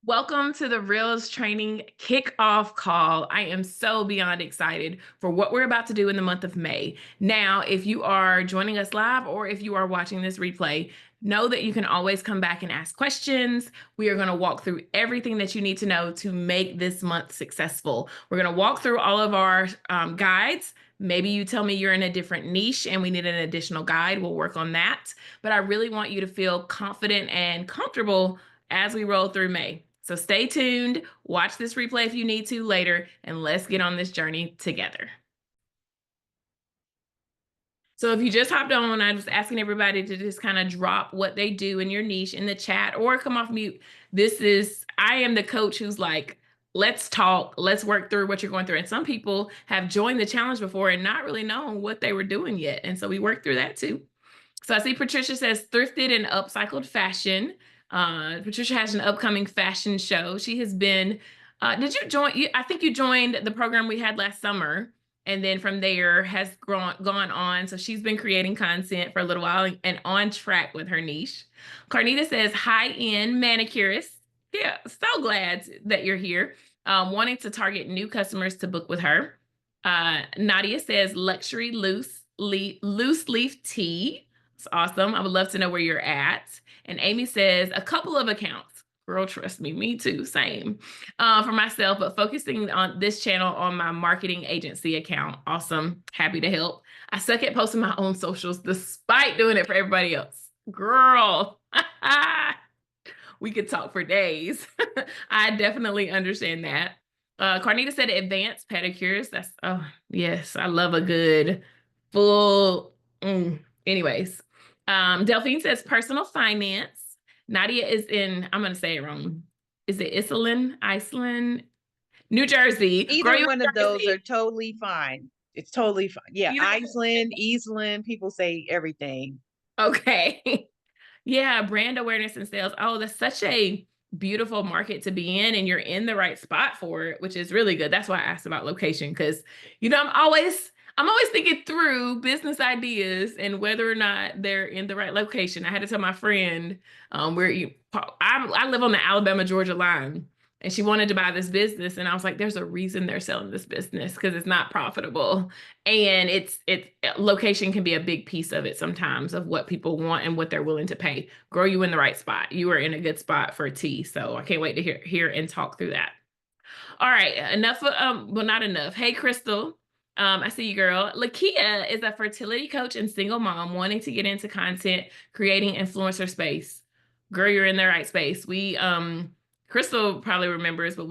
Welcome to the Reels Training Kickoff call. I am so beyond excited for what we're about to do in the month of May. Now, if you are joining us live or if you are watching this replay, know that you can always come back and ask questions. We are going to walk through everything that you need to know to make this month successful. We're going to walk through all of our guides. Maybe you tell me you're in a different niche and we need an additional guide. We'll work on that. But I really want you to feel confident and comfortable as we roll through May. So stay tuned, watch this replay if you need to later, and let's get on this journey together. So if you just hopped on, I was asking everybody to just kind of drop what they do in your niche in the chat or come off mute. I am the coach who's like, let's talk, let's work through what you're going through. And some people have joined the challenge before and not really known what they were doing yet. And so we work through that too. So I see Patricia says thrifted and upcycled fashion. Patricia has an upcoming fashion show. She has been, did you join? I think you joined the program we had last summer. And then from there has gone on. So she's been creating content for a little while and on track with her niche. Carnita says high-end manicurist. Yeah, so glad that you're here. Wanting to target new customers to book with her. Nadia says luxury loose leaf tee. It's awesome. I would love to know where you're at. And Amy says a couple of accounts. Girl, trust me, me too, same. For myself, but focusing on this channel on my marketing agency account. Awesome. Happy to help. I suck at posting my own socials despite doing it for everybody else. Girl, we could talk for days. I definitely understand that. Carnita said advanced pedicures. Oh, yes, I love a good full, anyways. Delphine says personal finance. Nadia is I'm going to say it wrong. Is it Iceland, New Jersey? Either one of those are totally fine. It's totally fine. Yeah, Iceland, people say everything. Okay. Yeah, brand awareness and sales. Oh, that's such a beautiful market to be in, and you're in the right spot for it, which is really good. That's why I asked about location, because I'm always thinking through business ideas and whether or not they're in the right location. I had to tell my friend I live on the Alabama-Georgia line, and she wanted to buy this business, and I was like, there's a reason they're selling this business, because it's not profitable. And it's location can be a big piece of it sometimes, of what people want and what they're willing to pay. Grow you in the right spot. You are in a good spot for tea. So I can't wait to hear and talk through that. All right, enough well, not enough. Hey, Crystal. I see you, girl. Lakia is a fertility coach and single mom wanting to get into content, creating influencer space. Girl, you're in the right space. Crystal probably remembers, but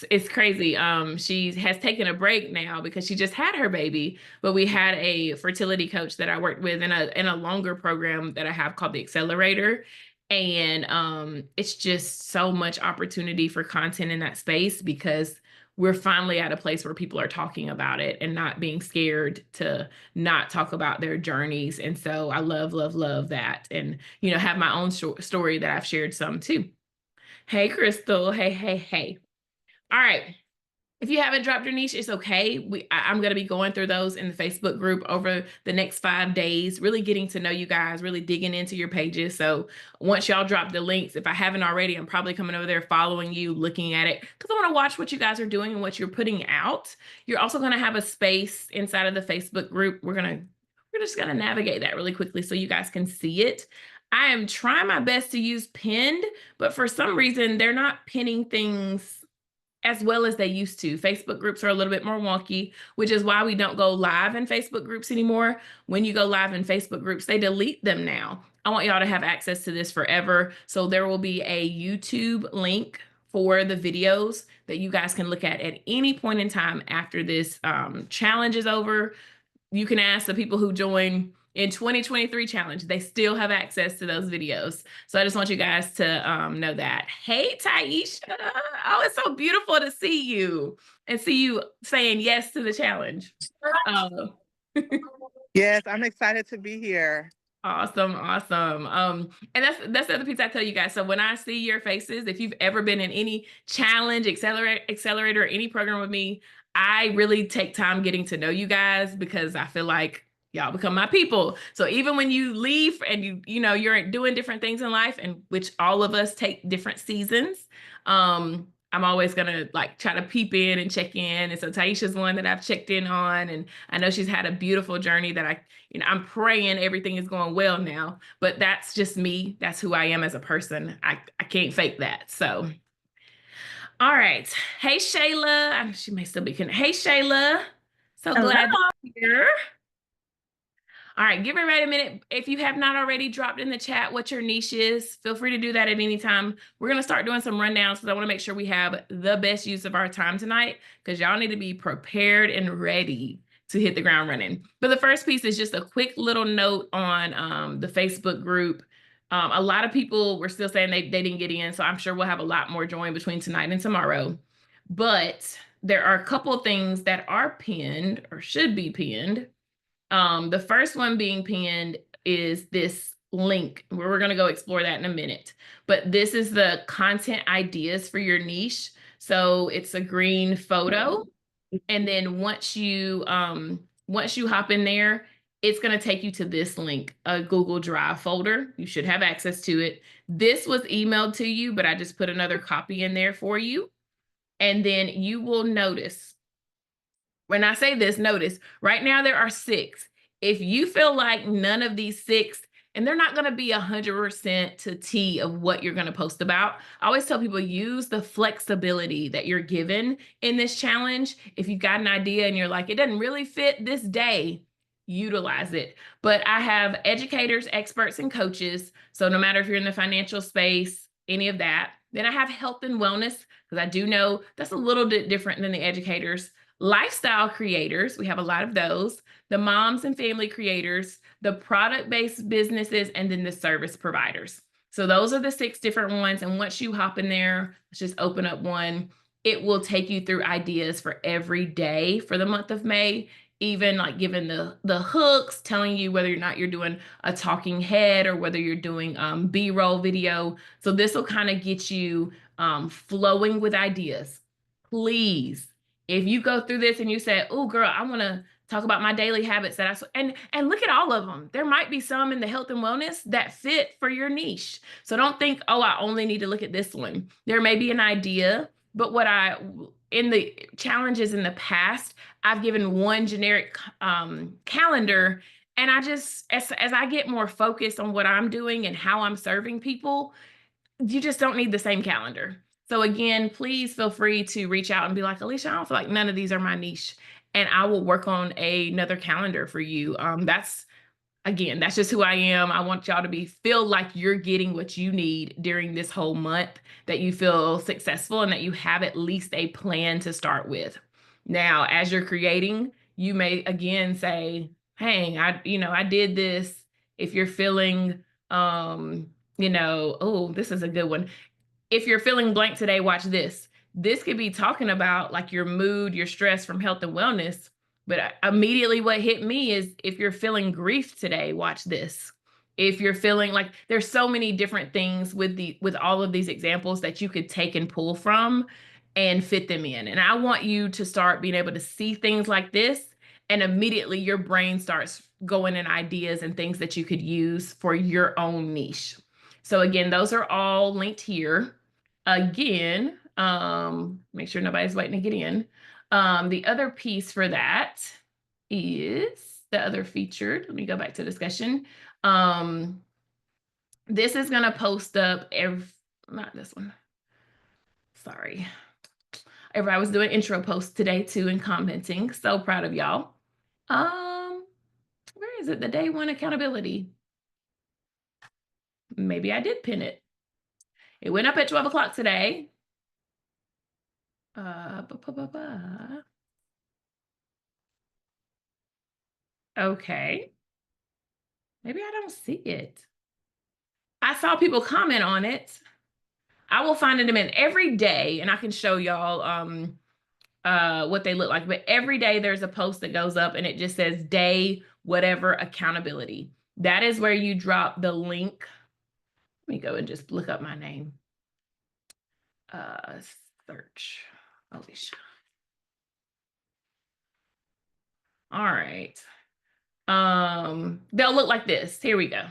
it's crazy. She has taken a break now because she just had her baby, but we had a fertility coach that I worked with in a longer program that I have called the Accelerator. And it's just so much opportunity for content in that space, because we're finally at a place where people are talking about it and not being scared to not talk about their journeys. And so I love, love, love that. And, have my own story that I've shared some too. Hey, Crystal. Hey. All right. If you haven't dropped your niche, it's okay. I'm going to be going through those in the Facebook group over the next 5 days, really getting to know you guys, really digging into your pages. So once y'all drop the links, if I haven't already, I'm probably coming over there, following you, looking at it, because I want to watch what you guys are doing and what you're putting out. You're also going to have a space inside of the Facebook group. We're just going to navigate that really quickly so you guys can see it. I am trying my best to use pinned, but for some reason, they're not pinning things as well as they used to. Facebook groups are a little bit more wonky, which is why we don't go live in Facebook groups anymore. When you go live in Facebook groups, they delete them now. I want y'all to have access to this forever. So there will be a YouTube link for the videos that you guys can look at any point in time after this challenge is over. You can ask the people who join in 2023 challenge, they still have access to those videos. So I just want you guys to know that. Hey, Taisha. Oh, it's so beautiful to see you and see you saying yes to the challenge. Yes, I'm excited to be here. Awesome. And that's the other piece I tell you guys. So when I see your faces, if you've ever been in any challenge, accelerator, or any program with me, I really take time getting to know you guys, because I feel like y'all become my people. So even when you leave and you're doing different things in life, and which all of us take different seasons, I'm always gonna like try to peep in and check in. And so Taisha's one that I've checked in on, and I know she's had a beautiful journey that I'm praying everything is going well now. But that's just me. That's who I am as a person. I can't fake that. So, all right. Hey Shayla, she may still be connected. Hey Shayla, so glad you're here. All right, give everybody a minute. If you have not already dropped in the chat what your niche is, feel free to do that at any time. We're going to start doing some rundowns because I want to make sure we have the best use of our time tonight, because y'all need to be prepared and ready to hit the ground running. But the first piece is just a quick little note on the Facebook group. A lot of people were still saying they didn't get in, so I'm sure we'll have a lot more join between tonight and tomorrow. But there are a couple of things that are pinned or should be pinned. The first one being pinned is this link where we're going to go explore that in a minute. But this is the content ideas for your niche. So it's a green photo. And then once you hop in there, it's going to take you to this link, a Google Drive folder. You should have access to it. This was emailed to you, but I just put another copy in there for you. And then you will notice, when I say this, notice right now there are 6. If you feel like none of these 6, and they're not going to be 100% to T of what you're going to post about, I always tell people use the flexibility that you're given in this challenge. If you've got an idea and you're like, it doesn't really fit this day, utilize it. But I have educators, experts, and coaches. So no matter if you're in the financial space, any of that. Then I have health and wellness, because I do know that's a little bit different than the educators. Lifestyle creators, we have a lot of those, the moms and family creators, the product-based businesses, and then the service providers. So those are the 6 different ones. And once you hop in there, let's just open up one. It will take you through ideas for every day for the month of May, even like giving the hooks, telling you whether or not you're doing a talking head or whether you're doing B-roll video. So this will kind of get you flowing with ideas. Please, if you go through this and you say, oh, girl, I want to talk about my daily habits that and look at all of them. There might be some in the health and wellness that fit for your niche. So don't think, oh, I only need to look at this one. There may be an idea, but in the challenges in the past, I've given one generic calendar. And I just, as I get more focused on what I'm doing and how I'm serving people, you just don't need the same calendar. So again, please feel free to reach out and be like, Alicia, I don't feel like none of these are my niche. And I will work on another calendar for you. That's just who I am. I want y'all to feel like you're getting what you need during this whole month, that you feel successful and that you have at least a plan to start with. Now, as you're creating, you may again say, hey, I did this. If you're feeling, oh, this is a good one. If you're feeling blank today, watch this. This could be talking about like your mood, your stress from health and wellness. But immediately what hit me is, if you're feeling grief today, watch this. If you're feeling like, there's so many different things with all of these examples that you could take and pull from and fit them in. And I want you to start being able to see things like this, and immediately your brain starts going in ideas and things that you could use for your own niche. So again, those are all linked here. Again, make sure nobody's waiting to get in. The other piece for that is the other featured. Let me go back to discussion. This is going to post up not this one. Sorry. Everybody was doing intro posts today too and commenting. So proud of y'all. Where is it? The day 1 accountability. Maybe I did pin it. It went up at 12 o'clock today. Okay. Maybe I don't see it. I saw people comment on it. I will find them in every day, and I can show y'all what they look like. But every day there's a post that goes up and it just says day whatever accountability. That is where you drop the link. Let me go and just look up my name. Search Alicia. All right. they'll look like this. Here we go.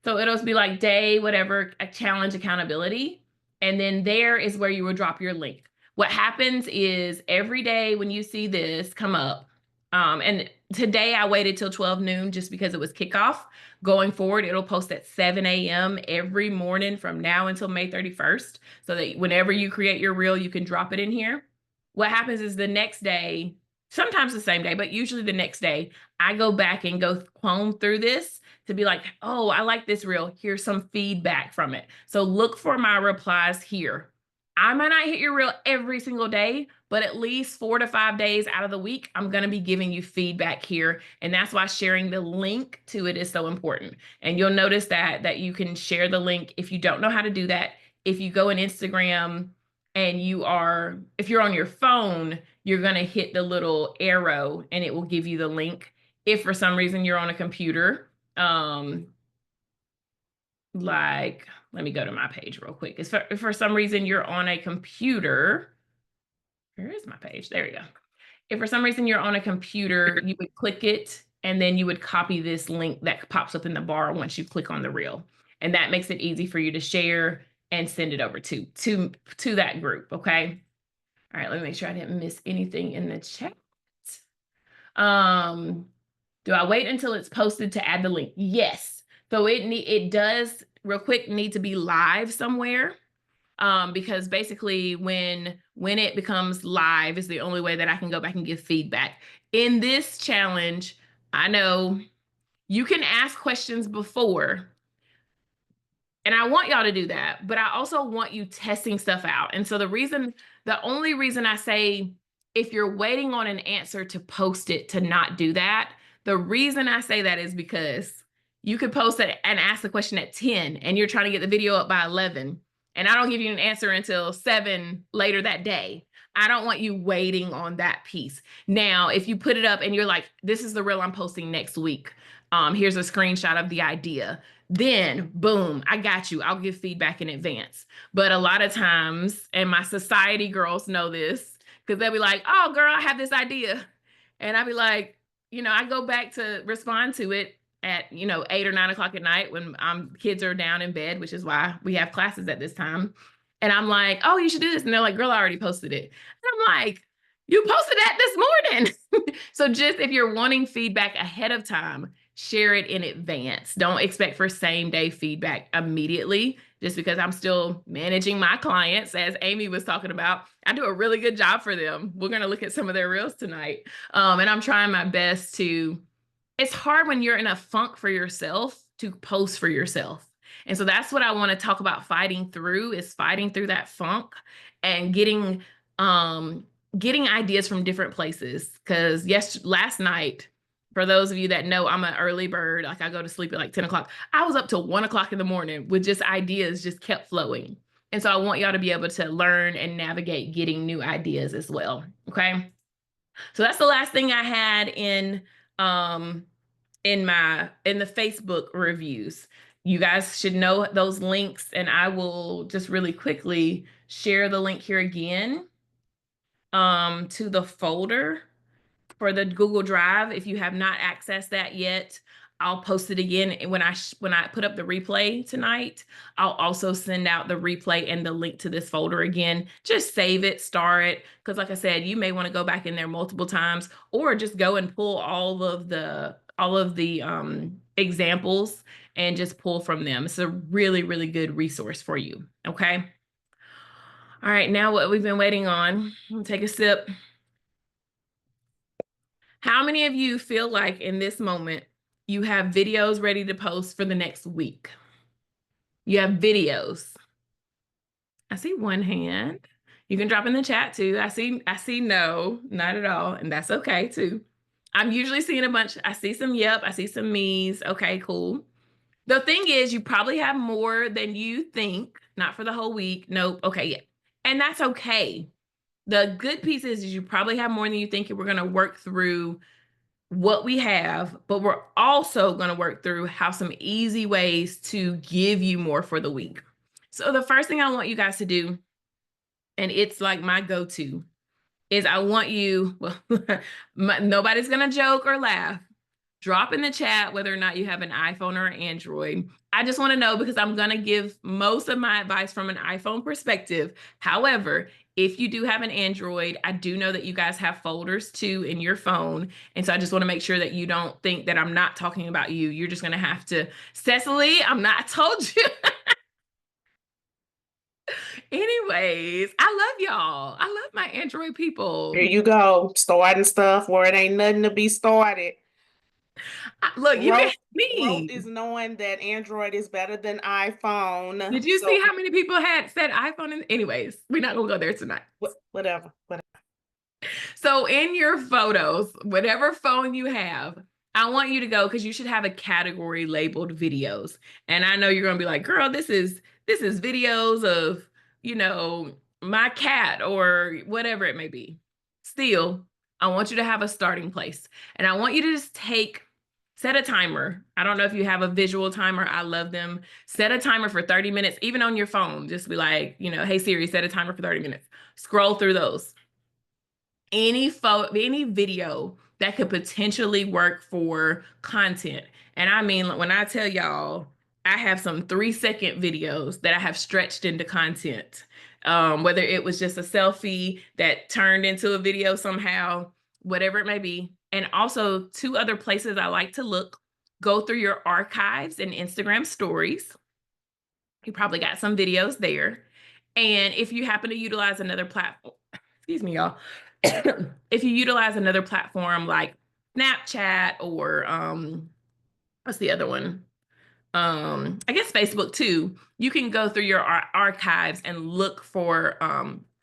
So it'll be like day, whatever, a challenge accountability. And then there is where you will drop your link. What happens is every day when you see this come up, and today I waited till 12 noon just because it was kickoff. Going forward, it'll post at 7 a.m. every morning from now until May 31st. So that whenever you create your reel, you can drop it in here. What happens is the next day, sometimes the same day, but usually the next day, I go back and go comb through this to be like, oh, I like this reel. Here's some feedback from it. So look for my replies here. I might not hit your reel every single day, but at least 4 to 5 days out of the week, I'm going to be giving you feedback here. And that's why sharing the link to it is so important. And you'll notice that you can share the link if you don't know how to do that. If you go in Instagram and if you're on your phone, you're going to hit the little arrow and it will give you the link. If for some reason you're on a computer, like, let me go to my page real quick. If for some reason you're on a computer, where is my page? There you go. If for some reason you're on a computer, you would click it and then you would copy this link that pops up in the bar once you click on the reel. And that makes it easy for you to share and send it over to that group, okay? All right, let me make sure I didn't miss anything in the chat. Do I wait until it's posted to add the link? Yes. So it does, real quick, need to be live somewhere, because basically when it becomes live is the only way that I can go back and give feedback. In this challenge, I know you can ask questions before, and I want y'all to do that, but I also want you testing stuff out. And so the only reason I say if you're waiting on an answer to post it, to not do that, the reason I say that is because you could post it and ask the question at 10 and you're trying to get the video up by 11 and I don't give you an answer until 7 later that day. I don't want you waiting on that piece. Now, if you put it up and you're like, this is the reel I'm posting next week. Here's a screenshot of the idea. Then boom, I got you. I'll give feedback in advance. But a lot of times, and my society girls know this, because they'll be like, oh girl, I have this idea. And I'll be like, I go back to respond to it at, 8 or 9 o'clock at night when kids are down in bed, which is why we have classes at this time. And I'm like, oh, you should do this. And they're like, girl, I already posted it. And I'm like, you posted that this morning. So just if you're wanting feedback ahead of time, share it in advance. Don't expect for same day feedback immediately, just because I'm still managing my clients, as Amy was talking about. I do a really good job for them. We're going to look at some of their reels tonight. And I'm trying my best to, it's hard when you're in a funk for yourself to post for yourself. And so that's what I want to talk about fighting through that funk and getting ideas from different places. Because last night, for those of you that know, I'm an early bird. Like I go to sleep at like 10 o'clock. I was up till 1 o'clock in the morning with just ideas just kept flowing. And so I want y'all to be able to learn and navigate getting new ideas as well. Okay. So that's the last thing I had in the Facebook reviews. You guys should know those links, and I will just really quickly share the link here again to the folder for the Google Drive. If you have not accessed that yet, I'll post it again. And when I put up the replay tonight, I'll also send out the replay and the link to this folder again. Just save it, star it, because like I said, you may want to go back in there multiple times, or just go and pull all of the examples and just pull from them. It's a really, really good resource for you. Okay. All right. Now what we've been waiting on, I'll take a sip. How many of you feel like in this moment you have videos ready to post for the next week? You have videos. I see one hand. You can drop in the chat too. I see no, not at all. And that's okay too. I'm usually seeing a bunch. I see some yep. I see some me's. Okay, cool. The thing is, you probably have more than you think. Not for the whole week. Nope. Okay, yeah. And that's okay. The good piece is you probably have more than you think, and we're going to work through what we have, but we're also going to work through how some easy ways to give you more for the week. So the first thing I want you guys to do, and it's like my go-to, is I want you, well, nobody's going to joke or laugh. drop in the chat whether or not you have an iPhone or an Android. I just want to know because I'm going to give most of my advice from an iPhone perspective. However, if you do have an Android, I do know that you guys have folders too in your phone. And so I just want to make sure that you don't think that I'm not talking about you. You're just going to have to, Cecily, I told you. Anyways, I love y'all. I love my Android people. There you go, starting stuff where it ain't nothing to be started. Look, you can growth is knowing that Android is better than iPhone. Did you see how many people had said iPhone? Anyways, we're not gonna go there tonight. Whatever. So in your photos, whatever phone you have, I want you to go because you should have a category labeled videos. And I know you're gonna be like, girl, this is videos of, you know, my cat or whatever it may be. Still, I want you to have a starting place. And I want you to just set a timer. I don't know if you have a visual timer. I love them. Set a timer for 30 minutes, even on your phone. Just be like, you know, hey Siri, set a timer for 30 minutes. Scroll through those. Any video that could potentially work for content. And I mean, when I tell y'all, I have some 3-second videos that I have stretched into content. Whether it was just a selfie that turned into a video somehow, whatever it may be. And also 2 other places I like to look, go through your archives and Instagram stories. You probably got some videos there. And if you happen to utilize another platform, excuse me, y'all. If you utilize another platform like Snapchat or what's the other one? I guess Facebook too, you can go through your archives and look for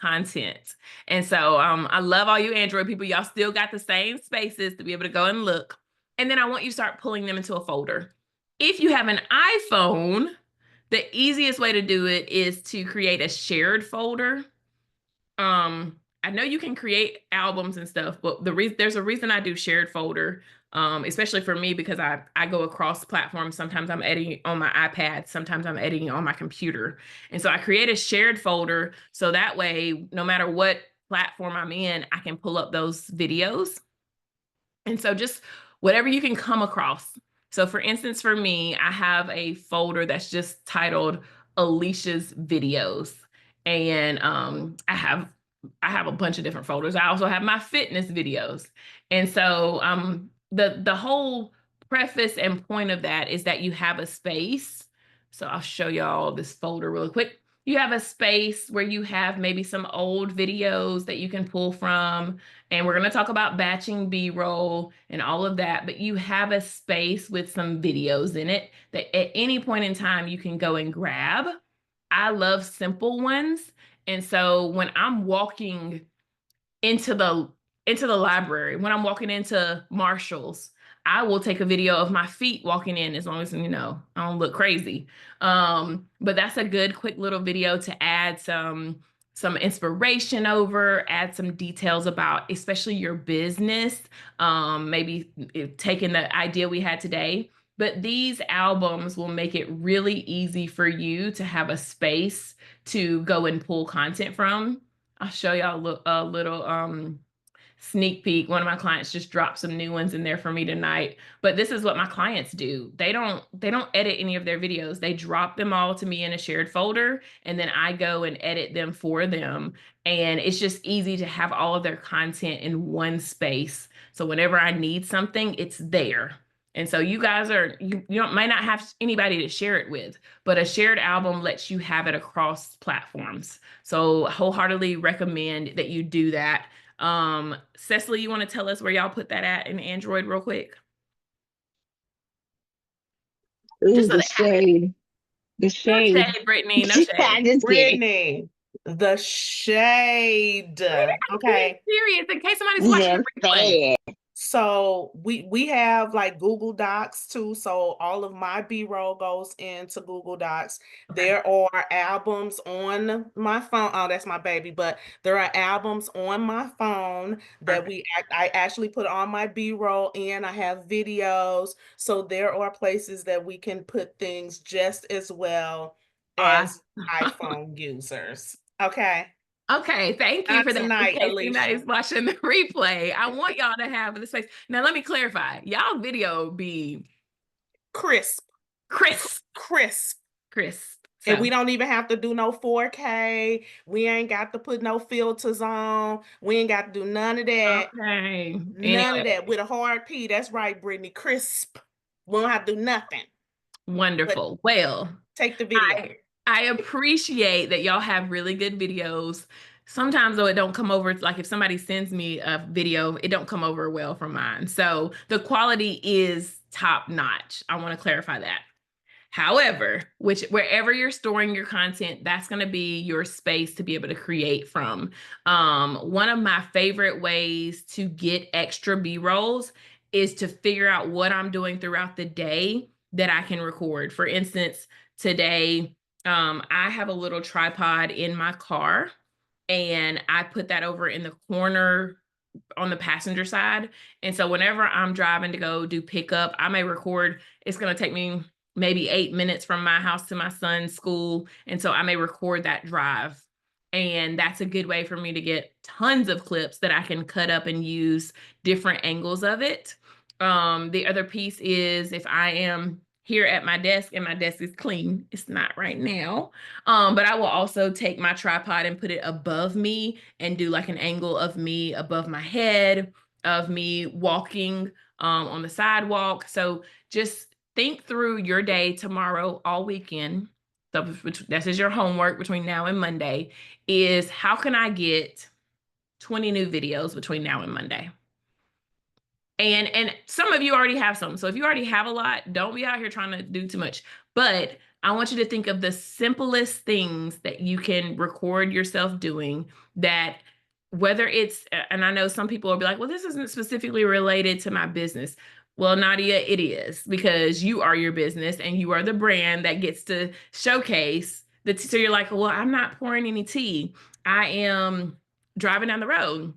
content. And so I love all you Android people. Y'all still got the same spaces to be able to go and look. And then I want you to start pulling them into a folder. If you have an iPhone, the easiest way to do it is to create a shared folder. I know you can create albums and stuff, but there's a reason I do shared folder, especially for me, because I go across platforms. Sometimes I'm editing on my iPad, sometimes I'm editing on my computer. And so I create a shared folder so that way, no matter what platform I'm in, I can pull up those videos. And so just whatever you can come across. So for instance, for me, I have a folder that's just titled Alicia's Videos. And I have a bunch of different folders. I also have my fitness videos. And so the whole preface and point of that is that you have a space. So I'll show y'all this folder really quick. You have a space where you have maybe some old videos that you can pull from. And we're going to talk about batching B-roll and all of that. But you have a space with some videos in it that at any point in time you can go and grab. I love simple ones. And so when I'm walking into the library, when I'm walking into Marshall's, I will take a video of my feet walking in as long as, you know, I don't look crazy. But that's a good quick little video to add some inspiration over, add some details about especially your business, maybe taking the idea we had today. But these albums will make it really easy for you to have a space to go and pull content from. I'll show y'all a little sneak peek. One of my clients just dropped some new ones in there for me tonight. But this is what my clients do. They don't edit any of their videos. They drop them all to me in a shared folder, and then I go and edit them for them. And it's just easy to have all of their content in one space. So whenever I need something, it's there. And so you guys might not have anybody to share it with, but a shared album lets you have it across platforms. So wholeheartedly recommend that you do that. Cecily, you want to tell us where y'all put that at in Android real quick? Ooh, the shade. The shade. No shade, Brittany. No shade. Brittany, the shade. Okay. Serious, in case somebody's watching the replay. So we have like Google Docs too. So all of my B-roll goes into Google Docs. Okay. There are albums on my phone. Oh, that's my baby. But there are albums on my phone that I actually put on my B-roll, and I have videos. So there are places that we can put things just as well as iPhone users. Okay. Okay, thank you Not for that. In tonight, case anybody's Alicia. watching the replay, I want y'all to have the space. Now, let me clarify. Y'all video be Crisp, crisp, crisp. crisp. And So, we don't even have to do no 4K. We ain't got to put no filters on. We ain't got to do none of that. okay. None of Anyway, that with a hard P. That's right, Brittany. Crisp. We don't have to do nothing. wonderful. Well, Take the video. I appreciate that y'all have really good videos. Sometimes though, it don't come over, like if somebody sends me a video, it don't come over well from mine. So the quality is top notch. I want to clarify that. However, wherever you're storing your content, that's going to be your space to be able to create from. One of my favorite ways to get extra B-rolls is to figure out what I'm doing throughout the day that I can record. For instance, today, I have a little tripod in my car, and I put that over in the corner on the passenger side. And so whenever I'm driving to go do pickup, I may record. It's going to take me maybe 8 minutes from my house to my son's school. And so I may record that drive. And that's a good way for me to get tons of clips that I can cut up and use different angles of it. The other piece is if I am here at my desk and my desk is clean, it's not right now, but I will also take my tripod and put it above me and do like an angle of me above my head, of me walking on the sidewalk. So just think through your day tomorrow, all weekend. So this is your homework between now and Monday, is how can I get 20 new videos between now and Monday? And some of you already have some. So if you already have a lot, don't be out here trying to do too much. But I want you to think of the simplest things that you can record yourself doing, that whether it's, and I know some people will be like, well, this isn't specifically related to my business. Well, Nadia, it is, because you are your business and you are the brand that gets to showcase the so you're like, well, I'm not pouring any tea. I am driving down the road.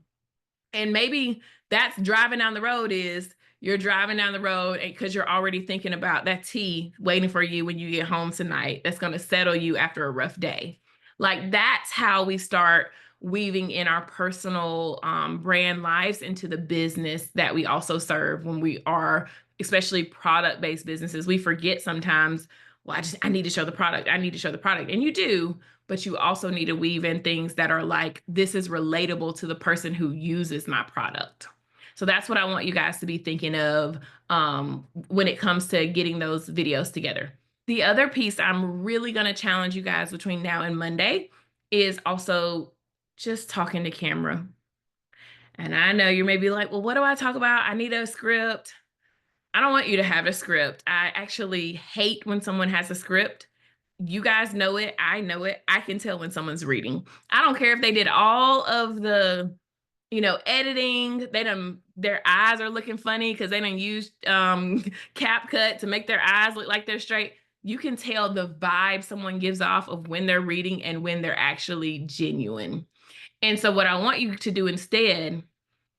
And maybe that's driving down the road is you're driving down the road because you're already thinking about that tea waiting for you when you get home tonight. That's going to settle you after a rough day. Like that's how we start weaving in our personal brand lives into the business that we also serve when we are, especially product-based businesses. We forget sometimes, well, I need to show the product. I need to show the product. And you do, but you also need to weave in things that are like, this is relatable to the person who uses my product. So that's what I want you guys to be thinking of when it comes to getting those videos together. The other piece I'm really going to challenge you guys between now and Monday is also just talking to camera. And I know you may be like, well, what do I talk about? I need a script. I don't want you to have a script. I actually hate when someone has a script. You guys know it. I know it. I can tell when someone's reading. I don't care if they did all of the, editing. Their eyes are looking funny because they didn't use CapCut to make their eyes look like they're straight. You can tell the vibe someone gives off of when they're reading and when they're actually genuine. And so what I want you to do instead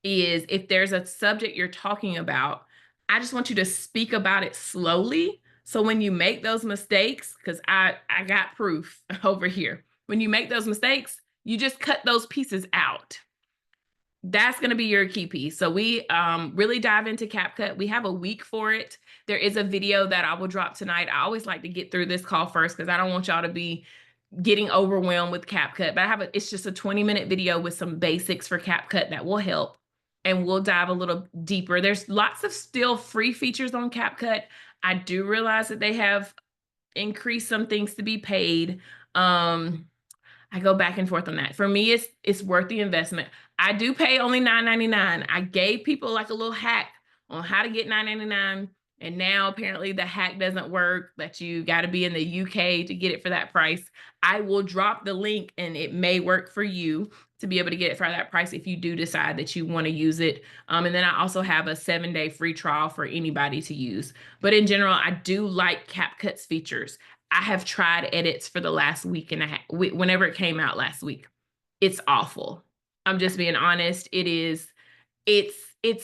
is if there's a subject you're talking about, I just want you to speak about it slowly. So when you make those mistakes, because I got proof over here, when you make those mistakes, you just cut those pieces out. That's going to be your key piece. So we really dive into CapCut. We have a week for it. There is a video that I will drop tonight. I always like to get through this call first because I don't want y'all to be getting overwhelmed with CapCut. But it's just a 20-minute video with some basics for CapCut that will help. And we'll dive a little deeper. There's lots of still free features on CapCut. I do realize that they have increased some things to be paid. I go back and forth on that. For me, it's worth the investment. I do pay only $9.99. I gave people like a little hack on how to get $9.99. And now apparently the hack doesn't work, that you got to be in the UK to get it for that price. I will drop the link and it may work for you to be able to get it for that price if you do decide that you want to use it. And then I also have a 7-day free trial for anybody to use. But in general, I do like CapCut's features. I have tried edits for the last week and a half, whenever it came out last week. It's awful. I'm just being honest. It's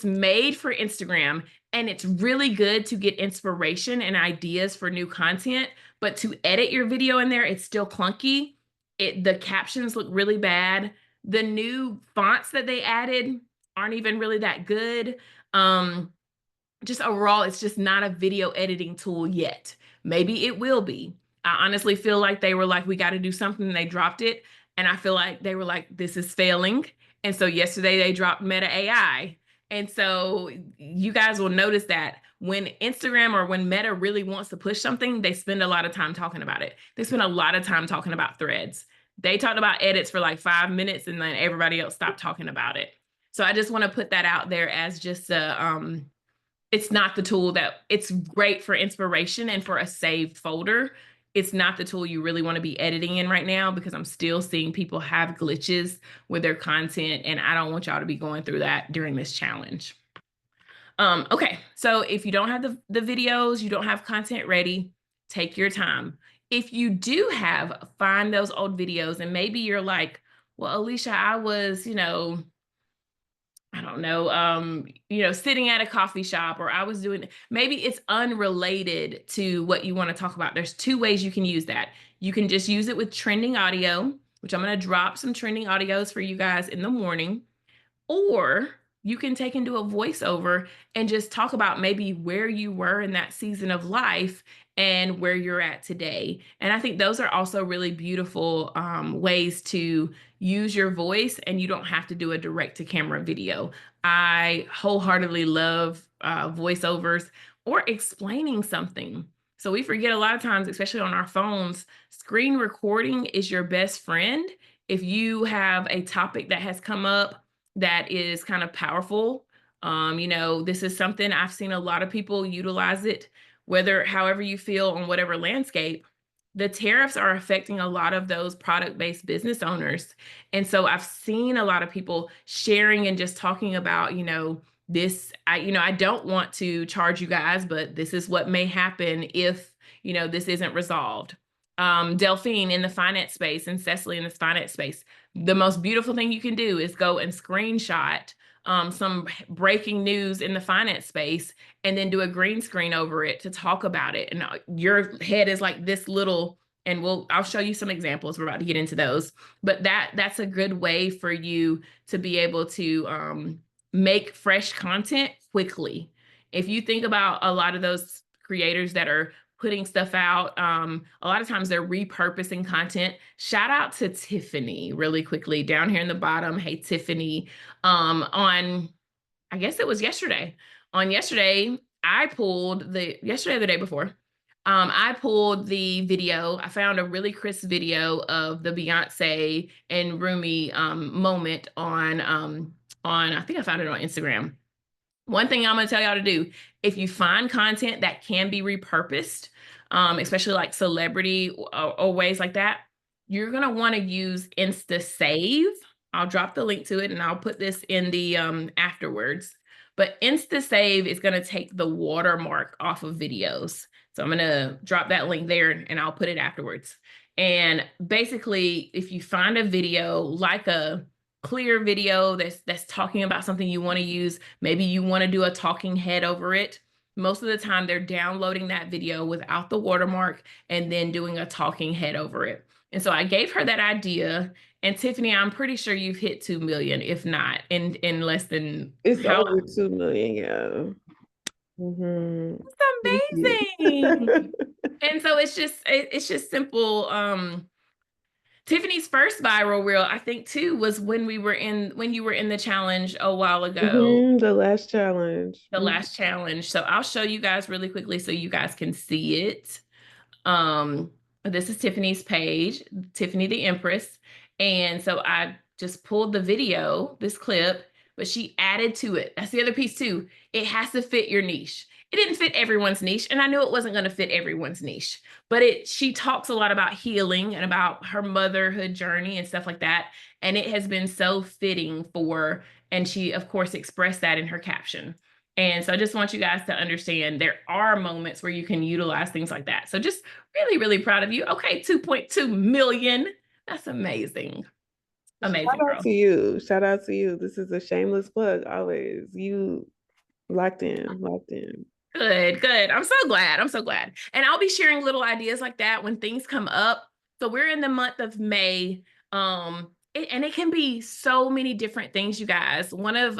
made for Instagram, and it's really good to get inspiration and ideas for new content, but to edit your video in there, it's still clunky. The captions look really bad. The new fonts that they added aren't even really that good. Just overall, it's just not a video editing tool yet. Maybe it will be. I honestly feel like they were like, we got to do something, and they dropped it. And I feel like they were like, this is failing. And so yesterday they dropped Meta AI. And so you guys will notice that when Instagram or when Meta really wants to push something, they spend a lot of time talking about it. They spend a lot of time talking about threads. They talked about edits for like 5 minutes, and then everybody else stopped talking about it. So I just want to put that out there as just it's not the tool that, it's great for inspiration and for a saved folder. It's not the tool you really want to be editing in right now, because I'm still seeing people have glitches with their content, and I don't want y'all to be going through that during this challenge. Okay, so if you don't have the videos, you don't have content ready, take your time. If you do have, find those old videos, and maybe you're like, well, Alicia, I was, I don't know, sitting at a coffee shop, or I was doing, maybe it's unrelated to what you want to talk about. There's 2 ways you can use that. You can just use it with trending audio, which I'm going to drop some trending audios for you guys in the morning, or you can take into a voiceover and just talk about maybe where you were in that season of life and where you're at today. And I think those are also really beautiful ways to use your voice, and you don't have to do a direct to camera video. I wholeheartedly love voiceovers or explaining something. So we forget a lot of times, especially on our phones, screen recording is your best friend. If you have a topic that has come up that is kind of powerful, this is something I've seen a lot of people utilize it, however you feel on whatever landscape. The tariffs are affecting a lot of those product-based business owners. And so I've seen a lot of people sharing and just talking about, I don't want to charge you guys, but this is what may happen if, this isn't resolved. Delphine in the finance space and Cecily in the finance space, the most beautiful thing you can do is go and screenshot some breaking news in the finance space, and then do a green screen over it to talk about it. And your head is like this little, and I'll show you some examples. We're about to get into those, but that's a good way for you to be able to make fresh content quickly. If you think about a lot of those creators that are putting stuff out, a lot of times they're repurposing content. Shout out to Tiffany really quickly down here in the bottom. Hey, Tiffany, I guess it was yesterday. On yesterday, yesterday or the day before, I pulled the video. I found a really crisp video of the Beyonce and Rumi moment on, I think I found it on Instagram. One thing I'm going to tell y'all to do, if you find content that can be repurposed, especially like celebrity or ways like that, you're going to want to use Insta Save. I'll drop the link to it, and I'll put this in the afterwards. But Insta Save is going to take the watermark off of videos. So I'm going to drop that link there, and I'll put it afterwards. And basically, if you find a video like a clear video that's talking about something you want to use, maybe you want to do a talking head over it. Most of the time they're downloading that video without the watermark and then doing a talking head over it. And so I gave her that idea. And Tiffany, I'm pretty sure you've hit 2 million, if not in less than. It's over 2 million, yeah. Mm-hmm. It's amazing. And so it's just simple. Tiffany's first viral reel, I think too, was when you were in the challenge a while ago. Mm-hmm, the last challenge. Last challenge. So I'll show you guys really quickly so you guys can see it. This is Tiffany's page, Tiffany the Empress. And so I just pulled the video, this clip, but she added to it. That's the other piece too. It has to fit your niche. It didn't fit everyone's niche, and I knew it wasn't going to fit everyone's niche, but she talks a lot about healing and about her motherhood journey and stuff like that. And it has been so fitting and she of course expressed that in her caption. And so I just want you guys to understand there are moments where you can utilize things like that. So just really, really proud of you. Okay, 2.2 million. That's amazing. Amazing. Shout out to you. Shout out to you. This is a shameless plug always. You locked in. Good. I'm so glad. And I'll be sharing little ideas like that when things come up. So we're in the month of May. And it can be so many different things, you guys. One of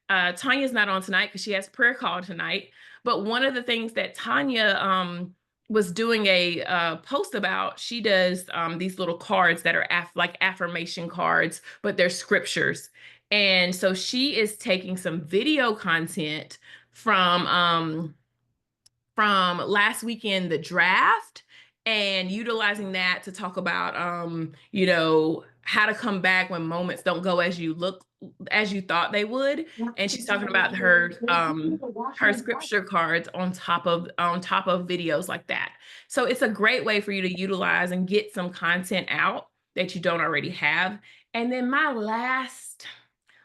Tanya's not on tonight because she has prayer call tonight. But one of the things that Tanya was doing a post about, she does these little cards that are like affirmation cards, but they're scriptures. And so she is taking some video content from last weekend, the draft, and utilizing that to talk about you know, how to come back when moments don't go as you thought they would. And she's talking about her scripture cards on top of videos like that. So it's a great way for you to utilize and get some content out that you don't already have. And then my last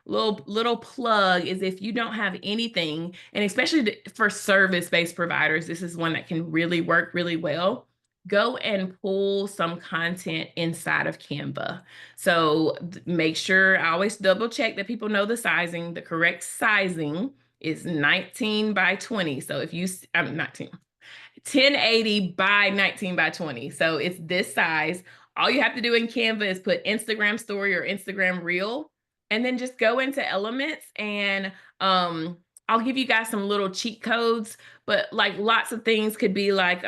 little plug is, if you don't have anything, and especially for service-based providers, this is one that can really work really well. Go and pull some content inside of Canva. So make sure, I always double check that people know the sizing. The correct sizing is 19 by 20. So if you, I'm 1080 by 19 by 20. So it's this size. All you have to do in Canva is put Instagram story or Instagram reel, and then just go into elements, and I'll give you guys some little cheat codes, but like lots of things could be like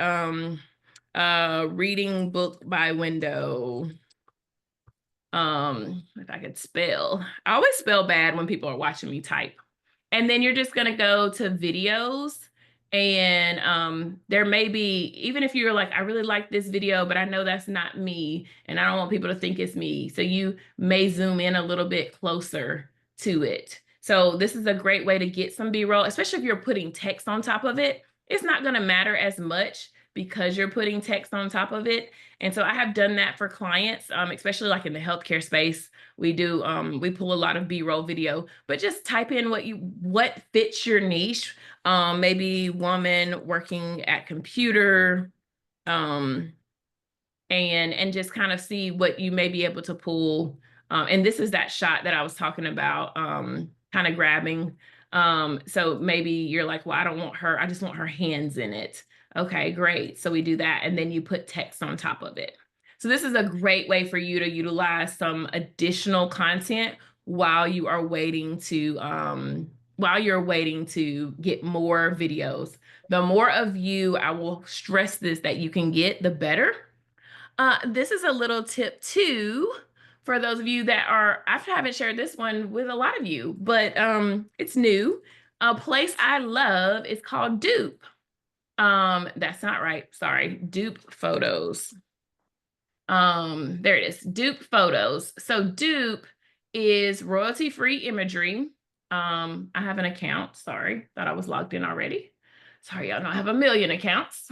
reading book by window. If I could spell. I always spell bad when people are watching me type. And then you're just gonna go to videos, and there may be, even if you're like, I really like this video, but I know that's not me, and I don't want people to think it's me. So you may zoom in a little bit closer to it. So this is a great way to get some B-roll, especially if you're putting text on top of it. It's not gonna matter as much because you're putting text on top of it. And so I have done that for clients, especially like in the healthcare space. We do, we pull a lot of B-roll video, but just type in what fits your niche. Maybe woman working at computer, and just kind of see what you may be able to pull. And this is that shot that I was talking about, kind of grabbing. So maybe you're like, well, I don't want her, I just want her hands in it. Okay, great. So we do that, and then you put text on top of it. So this is a great way for you to utilize some additional content while you are waiting to get more videos. The more of you, I will stress this, that you can get, the better. This is a little tip too, for those of you that are, I haven't shared this one with a lot of you, but it's new. A place I love is called Dupe. That's not right. Sorry. Dupe Photos. There it is. Dupe Photos. So Dupe is royalty-free imagery. I have an account. Sorry. Thought I was logged in already. Sorry, y'all don't have a million accounts.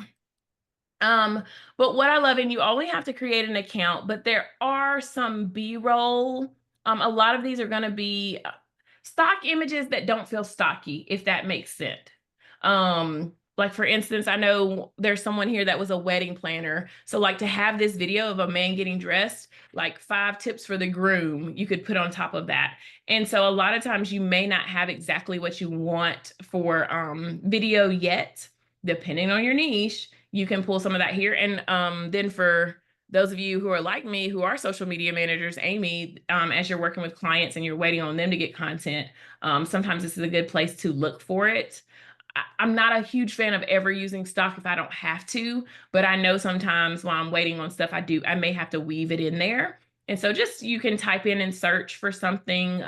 But what I love, and you only have to create an account, but there are some B-roll. A lot of these are going to be stock images that don't feel stocky, if that makes sense. Like for instance, I know there's someone here that was a wedding planner. So like to have this video of a man getting dressed, like 5 tips for the groom, you could put on top of that. And so a lot of times you may not have exactly what you want for video yet, depending on your niche. You can pull some of that here. And then for those of you who are like me, who are social media managers, Amy, as you're working with clients and you're waiting on them to get content, sometimes this is a good place to look for it. I'm not a huge fan of ever using stock if I don't have to, but I know sometimes while I'm waiting on stuff, I may have to weave it in there. And so just, you can type in and search for something,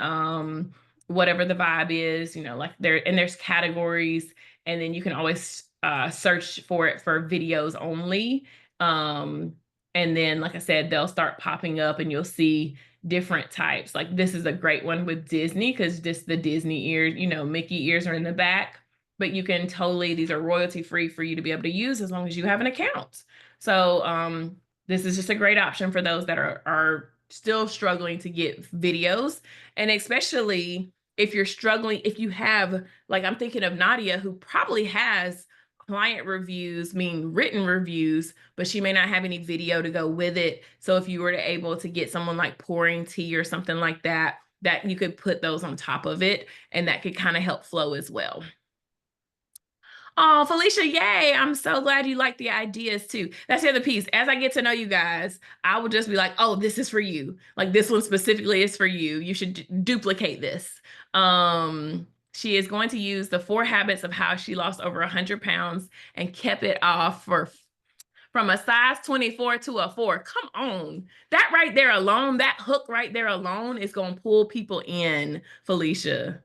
whatever the vibe is, you know, like there's categories, and then you can always search for it for videos only. And then, like I said, they'll start popping up and you'll see different types. Like this is a great one with Disney, because just the Disney ears, you know, Mickey ears are in the back. But you can totally, these are royalty free for you to be able to use as long as you have an account. So this is just a great option for those that are still struggling to get videos. And especially if you're struggling, if you have, like I'm thinking of Nadia, who probably has client reviews, meaning written reviews, but she may not have any video to go with it. So if you were able to get someone like pouring tea or something like that, that you could put those on top of it, and that could kind of help flow as well. Oh, Felicia, yay. I'm so glad you like the ideas too. That's the other piece. As I get to know you guys, I will just be like, oh, this is for you. Like this one specifically is for you. You should duplicate this. She is going to use the 4 habits of how she lost over 100 pounds and kept it off from a size 24 to a 4. Come on. That right there alone, that hook right there alone is going to pull people in, Felicia.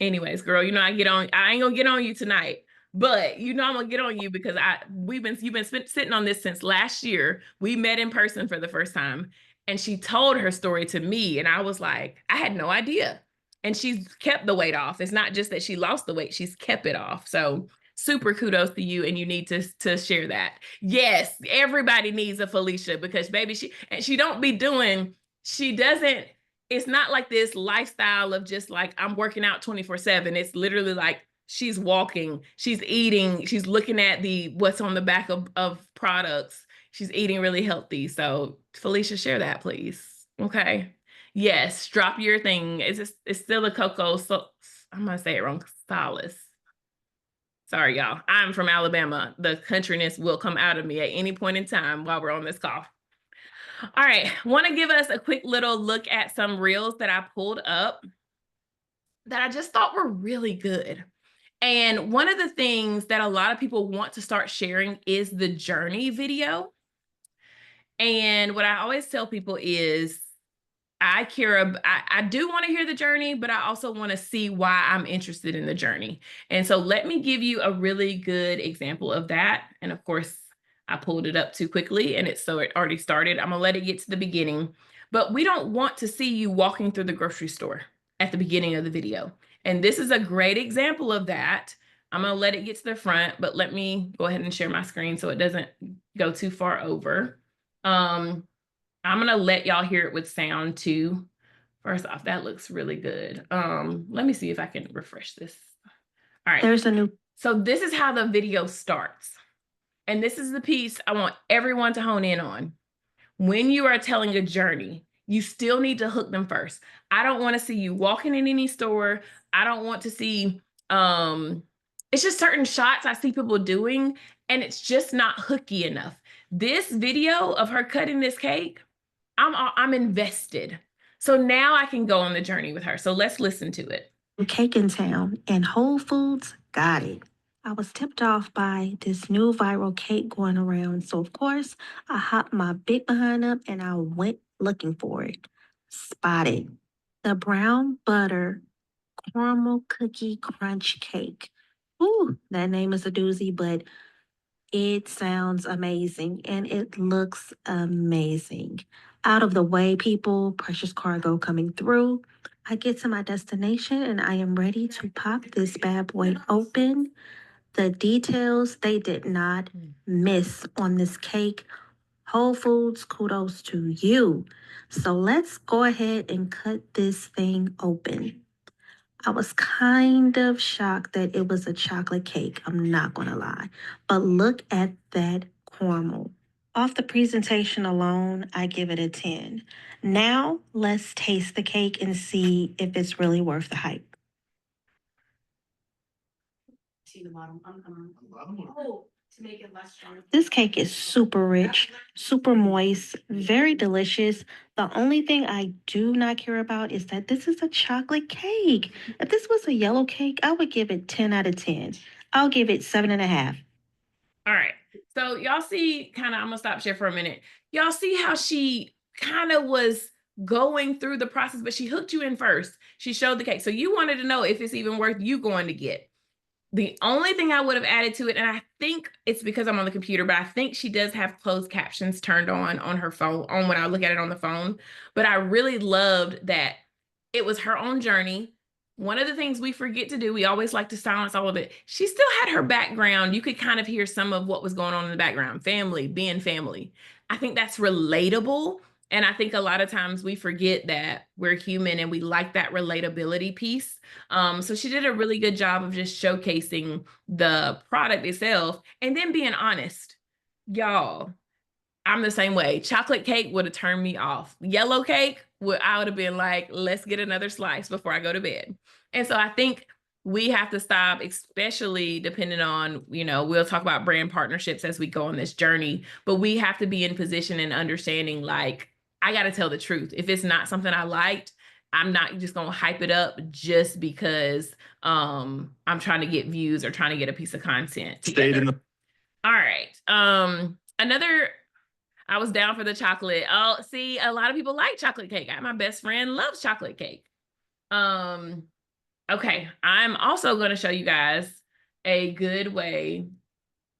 Anyways, girl, you know I ain't gonna get on you tonight, but you know I'm gonna get on you because you've been sitting on this since last year. We met in person for the first time, and she told her story to me, and I was like, I had no idea. And she's kept the weight off. It's not just that she lost the weight, she's kept it off. So super kudos to you, and you need to share that. Yes, everybody needs a Felicia because baby, she don't be doing, she doesn't, it's not like this lifestyle of just like I'm working out 24/7. It's literally like she's walking, she's eating, she's looking at what's on the back of products. She's eating really healthy. So Felicia, share that, please. Okay. Yes, drop your thing. It's still a cocoa. So I'm gonna say it wrong. Solace. Sorry, y'all. I'm from Alabama. The countryness will come out of me at any point in time while we're on this call. All right, want to give us a quick little look at some reels that I pulled up that I just thought were really good. And one of the things that a lot of people want to start sharing is the journey video. And what I always tell people is I do want to hear the journey, but I also want to see why I'm interested in the journey. And so let me give you a really good example of that. And of course, I pulled it up too quickly and it already started. I'm gonna let it get to the beginning, but we don't want to see you walking through the grocery store at the beginning of the video. And this is a great example of that. I'm gonna let it get to the front, but let me go ahead and share my screen so it doesn't go too far over. I'm gonna let y'all hear it with sound too. First off, that looks really good. Let me see if I can refresh this. All right. So this is how the video starts. And this is the piece I want everyone to hone in on. When you are telling a journey, you still need to hook them first. I don't want to see you walking in any store. I don't want to see, it's just certain shots I see people doing, and it's just not hooky enough. This video of her cutting this cake, I'm invested. So now I can go on the journey with her. So let's listen to it. Cake in town, and Whole Foods got it. I was tipped off by this new viral cake going around, so of course I hopped my big behind up and I went looking for it. Spotted the brown butter caramel cookie crunch cake. Ooh, that name is a doozy, but it sounds amazing and it looks amazing. Out of the way, people, precious cargo coming through. I get to my destination and I am ready to pop this bad boy open. The details they did not miss on this cake. Whole Foods, kudos to you. So let's go ahead and cut this thing open. I was kind of shocked that it was a chocolate cake. I'm not going to lie. But look at that caramel. Off the presentation alone, I give it a 10. Now, let's taste the cake and see if it's really worth the hype. This cake is super rich, super moist, very delicious. The only thing I do not care about is that this is a chocolate cake. If this was a yellow cake, I would give it 10 out of 10. I'll give it 7.5. All right. So y'all see I'm gonna stop share for a minute. Y'all see how she kind of was going through the process, but she hooked you in first. She showed the cake. So you wanted to know if it's even worth you going to get. The only thing I would have added to it, and I think it's because I'm on the computer, but I think she does have closed captions turned on her phone, on when I look at it on the phone. But I really loved that it was her own journey. One of the things we forget to do, we always like to silence all of it. She still had her background. You could kind of hear some of what was going on in the background, family, being family. I think that's relatable. And I think a lot of times we forget that we're human and we like that relatability piece. So she did a really good job of just showcasing the product itself and then being honest. Y'all, I'm the same way. Chocolate cake would have turned me off. Yellow cake, I would have been like, let's get another slice before I go to bed. And so I think we have to stop, especially depending on, we'll talk about brand partnerships as we go on this journey, but we have to be in position and understanding, like, I got to tell the truth. If it's not something I liked, I'm not just going to hype it up just because I'm trying to get views or trying to get a piece of content together. All right. I was down for the chocolate. Oh, see, a lot of people like chocolate cake. My best friend loves chocolate cake. Okay, I'm also going to show you guys a good way.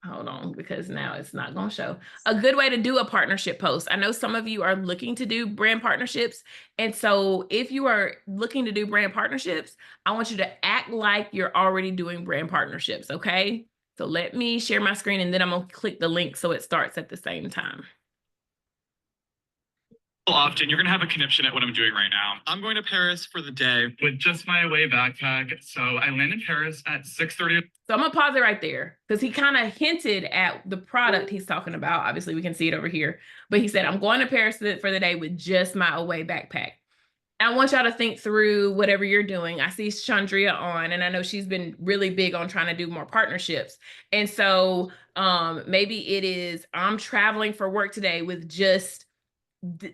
Hold on, because now it's not going to show. A good way to do a partnership post. I know some of you are looking to do brand partnerships. And so if you are looking to do brand partnerships, I want you to act like you're already doing brand partnerships, okay? So let me share my screen and then I'm going to click the link so it starts at the same time. Often you're going to have a conniption at what I'm doing right now. I'm going to Paris for the day with just my away backpack. So I land in Paris at 6:30. So I'm going to pause it right there because he kind of hinted at the product he's talking about. Obviously, we can see it over here. But he said, I'm going to Paris for the day with just my away backpack. I want y'all to think through whatever you're doing. I see Chandria on, and I know she's been really big on trying to do more partnerships. And so maybe it is, I'm traveling for work today with just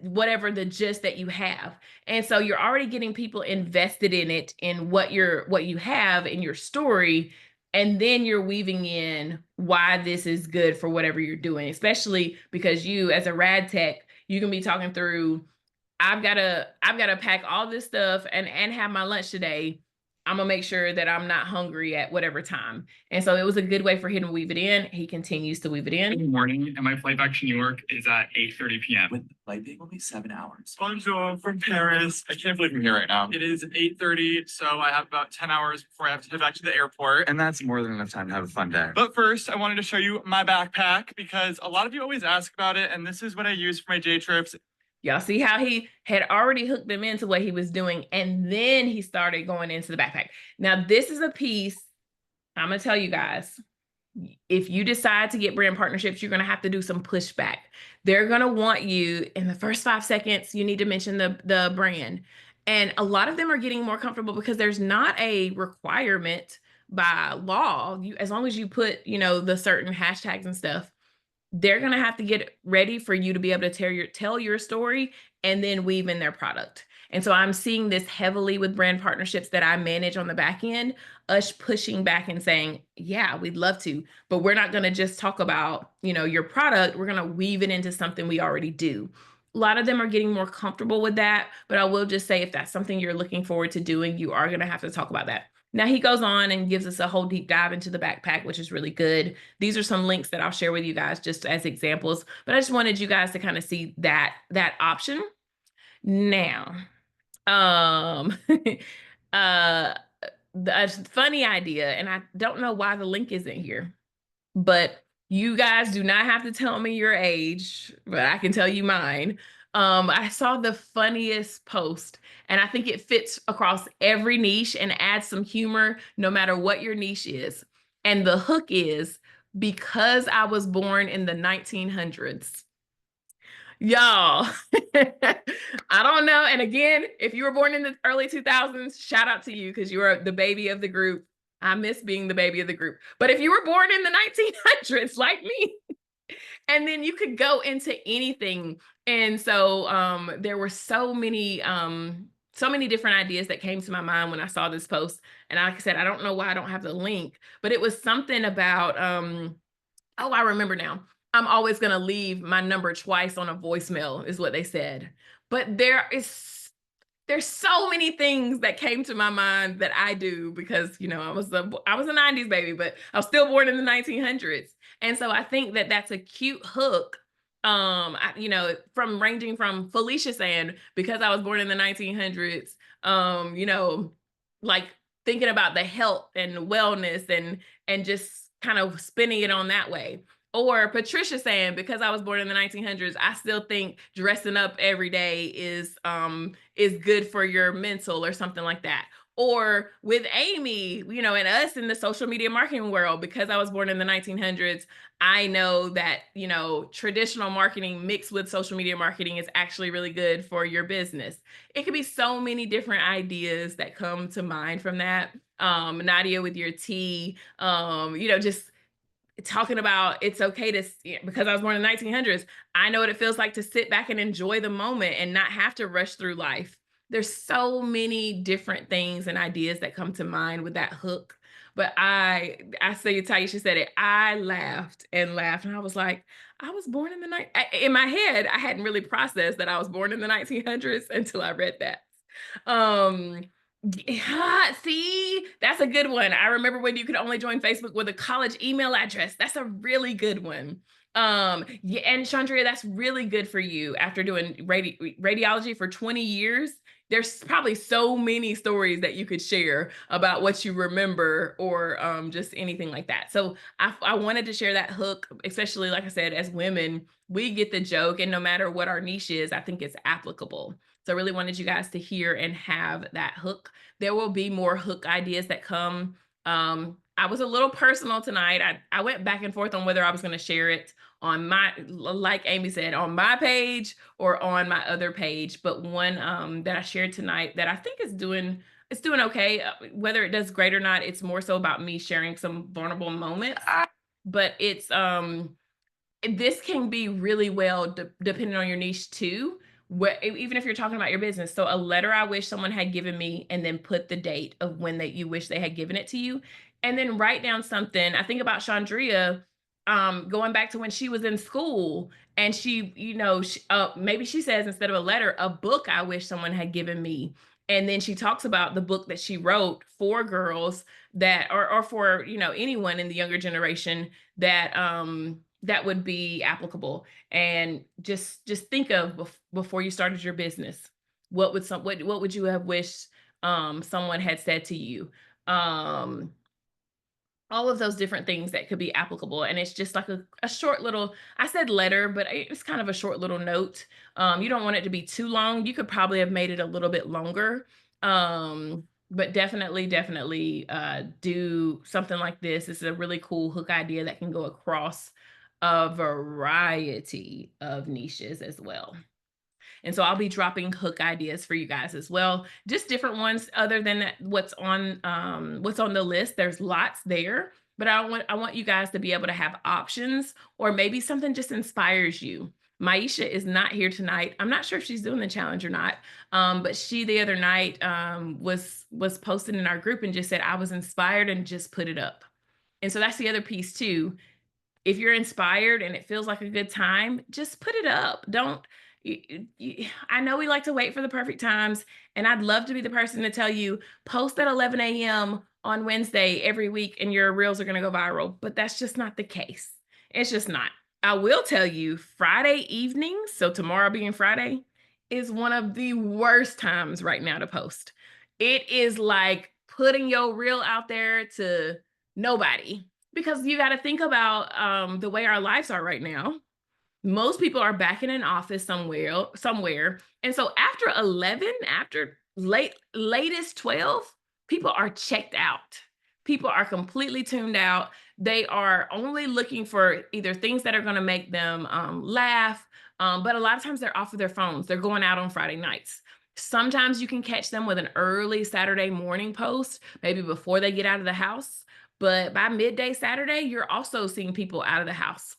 whatever the gist that you have. And so you're already getting people invested in it, in what you have in your story. And then you're weaving in why this is good for whatever you're doing, especially because you, as a rad tech, you can be talking through, I've got to pack all this stuff and have my lunch today. I'm going to make sure that I'm not hungry at whatever time. And so it was a good way for him to weave it in. He continues to weave it in. Good morning, and my flight back to New York is at 8:30 p.m. with the flight being only 7 hours. Bonjour from Paris. I can't believe I'm here right now. It is 8:30, so I have about 10 hours before I have to head back to the airport. And that's more than enough time to have a fun day. But first, I wanted to show you my backpack because a lot of you always ask about it, and this is what I use for my day trips. Y'all see how he had already hooked them into what he was doing, and then he started going into the backpack. Now, this is a piece, I'm going to tell you guys, if you decide to get brand partnerships, you're going to have to do some pushback. They're going to want you, in the first 5 seconds, you need to mention the brand. And a lot of them are getting more comfortable because there's not a requirement by law. As long as you put, the certain hashtags and stuff, they're going to have to get ready for you to be able to tell your story and then weave in their product. And so I'm seeing this heavily with brand partnerships that I manage on the back end, us pushing back and saying, yeah, we'd love to, but we're not going to just talk about, your product. We're going to weave it into something we already do. A lot of them are getting more comfortable with that, but I will just say, if that's something you're looking forward to doing, you are going to have to talk about that. Now he goes on and gives us a whole deep dive into the backpack, which is really good. These are some links that I'll share with you guys just as examples, but I just wanted you guys to kind of see that option. Now, a funny idea, and I don't know why the link isn't here, but you guys do not have to tell me your age, but I can tell you mine. I saw the funniest post, and I think it fits across every niche and adds some humor no matter what your niche is. And the hook is, because I was born in the 1900s. Y'all, I don't know. And again, if you were born in the early 2000s, shout out to you because you are the baby of the group. I miss being the baby of the group. But if you were born in the 1900s like me, and then you could go into anything. And so there were so many different ideas that came to my mind when I saw this post. And like I said, I don't know why I don't have the link, but it was something about, oh, I remember now. I'm always going to leave my number twice on a voicemail is what they said. But there's so many things that came to my mind that I do because, I was a 90s baby, but I was still born in the 1900s. And so I think that that's a cute hook, from ranging from Felicia saying, because I was born in the 1900s, like thinking about the health and wellness and just kind of spinning it on that way. Or Patricia saying, because I was born in the 1900s, I still think dressing up every day is good for your mental or something like that. Or with Amy, and us in the social media marketing world, because I was born in the 1900s, I know that, traditional marketing mixed with social media marketing is actually really good for your business. It could be so many different ideas that come to mind from that. Nadia with your tea, just talking about it's okay to, because I was born in the 1900s, I know what it feels like to sit back and enjoy the moment and not have to rush through life. There's so many different things and ideas that come to mind with that hook. But I say, Taisha said it, I laughed and laughed. And I was like, I was born in the night. In my head, I hadn't really processed that I was born in the 1900s until I read that. Yeah, see, that's a good one. I remember when you could only join Facebook with a college email address. That's a really good one. Yeah, and Chandria, that's really good for you after doing radiology for 20 years. There's probably so many stories that you could share about what you remember or just anything like that. So I wanted to share that hook, especially like I said, as women, we get the joke, and no matter what our niche is, I think it's applicable. So I really wanted you guys to hear and have that hook. There will be more hook ideas that come. I was a little personal tonight. I went back and forth on whether I was going to share it on my, like Amy said, on my page or on my other page. But one that I shared tonight that I think is doing okay. Whether it does great or not, it's more so about me sharing some vulnerable moments. But it's this can be really well depending on your niche too. Even if you're talking about your business. So a letter I wish someone had given me, and then put the date of when you wish they had given it to you. And then write down something. I think about Chandria, going back to when she was in school, and she, maybe she says, instead of a letter, a book I wish someone had given me. And then she talks about the book that she wrote for girls that, or for, anyone in the younger generation that, that would be applicable. And just think of before you started your business, what would you have wished someone had said to you? All of those different things that could be applicable. And it's just like a short little, I said letter, but it's kind of a short little note. You don't want it to be too long. You could probably have made it a little bit longer. But definitely do something like this. This is a really cool hook idea that can go across a variety of niches as well. And so I'll be dropping hook ideas for you guys as well. Just different ones other than what's on the list. There's lots there, but I want you guys to be able to have options, or maybe something just inspires you. Maisha is not here tonight. I'm not sure if she's doing the challenge or not. But she the other night was posting in our group and just said, I was inspired, and just put it up. And so that's the other piece too. If you're inspired and it feels like a good time, just put it up. I know we like to wait for the perfect times, and I'd love to be the person to tell you, post at 11 a.m. on Wednesday every week and your reels are going to go viral, but that's just not the case. It's just not. I will tell you, Friday evenings, so tomorrow being Friday, is one of the worst times right now to post. It is like putting your reel out there to nobody. Because you got to think about the way our lives are right now. Most people are back in an office somewhere. And so after 11, after latest 12, people are checked out. People are completely tuned out. They are only looking for either things that are going to make them laugh. But a lot of times they're off of their phones. They're going out on Friday nights. Sometimes you can catch them with an early Saturday morning post, maybe before they get out of the house. But by midday Saturday, you're also seeing people out of the house.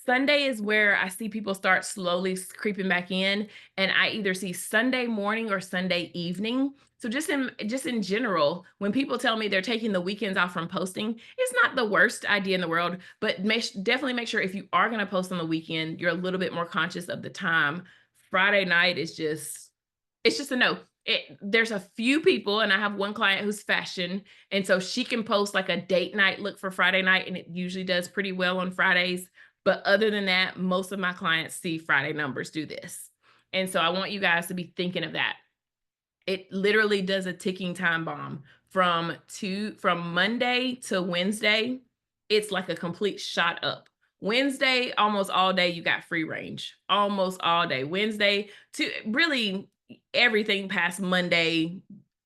Sunday is where I see people start slowly creeping back in, and I either see Sunday morning or Sunday evening. So just in general, when people tell me they're taking the weekends off from posting, it's not the worst idea in the world, but definitely make sure if you are going to post on the weekend, you're a little bit more conscious of the time. Friday night is it's just a no. There's a few people, and I have one client who's fashion, and so she can post like a date night look for Friday night, and it usually does pretty well on Fridays. But other than that, most of my clients see Friday numbers do this. And so I want you guys to be thinking of that. It literally does a ticking time bomb from Monday to Wednesday. It's like a complete shot up. Wednesday, almost all day, you got free range, almost all day. Wednesday to really everything past Monday,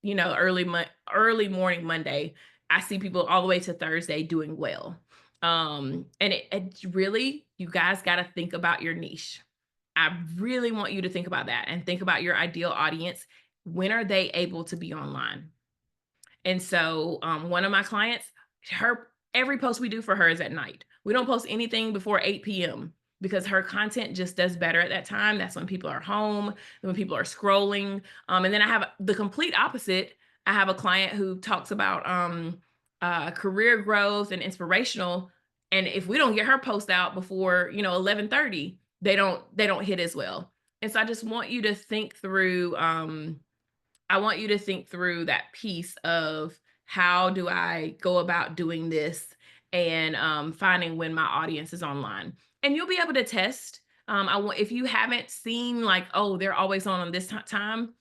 early morning Monday, I see people all the way to Thursday doing well. And it really, you guys got to think about your niche. I really want you to think about that and think about your ideal audience. When are they able to be online? And so one of my clients, every post we do for her is at night. We don't post anything before 8 p.m. because her content just does better at that time. That's when people are home, when people are scrolling. And then I have the complete opposite. I have a client who talks about career growth and inspirational. And if we don't get her post out before 11:30, they don't hit as well. And so I just want you to think through. I want you to think through that piece of how do I go about doing this and finding when my audience is online. And you'll be able to test. If you haven't seen like, oh, they're always on this time,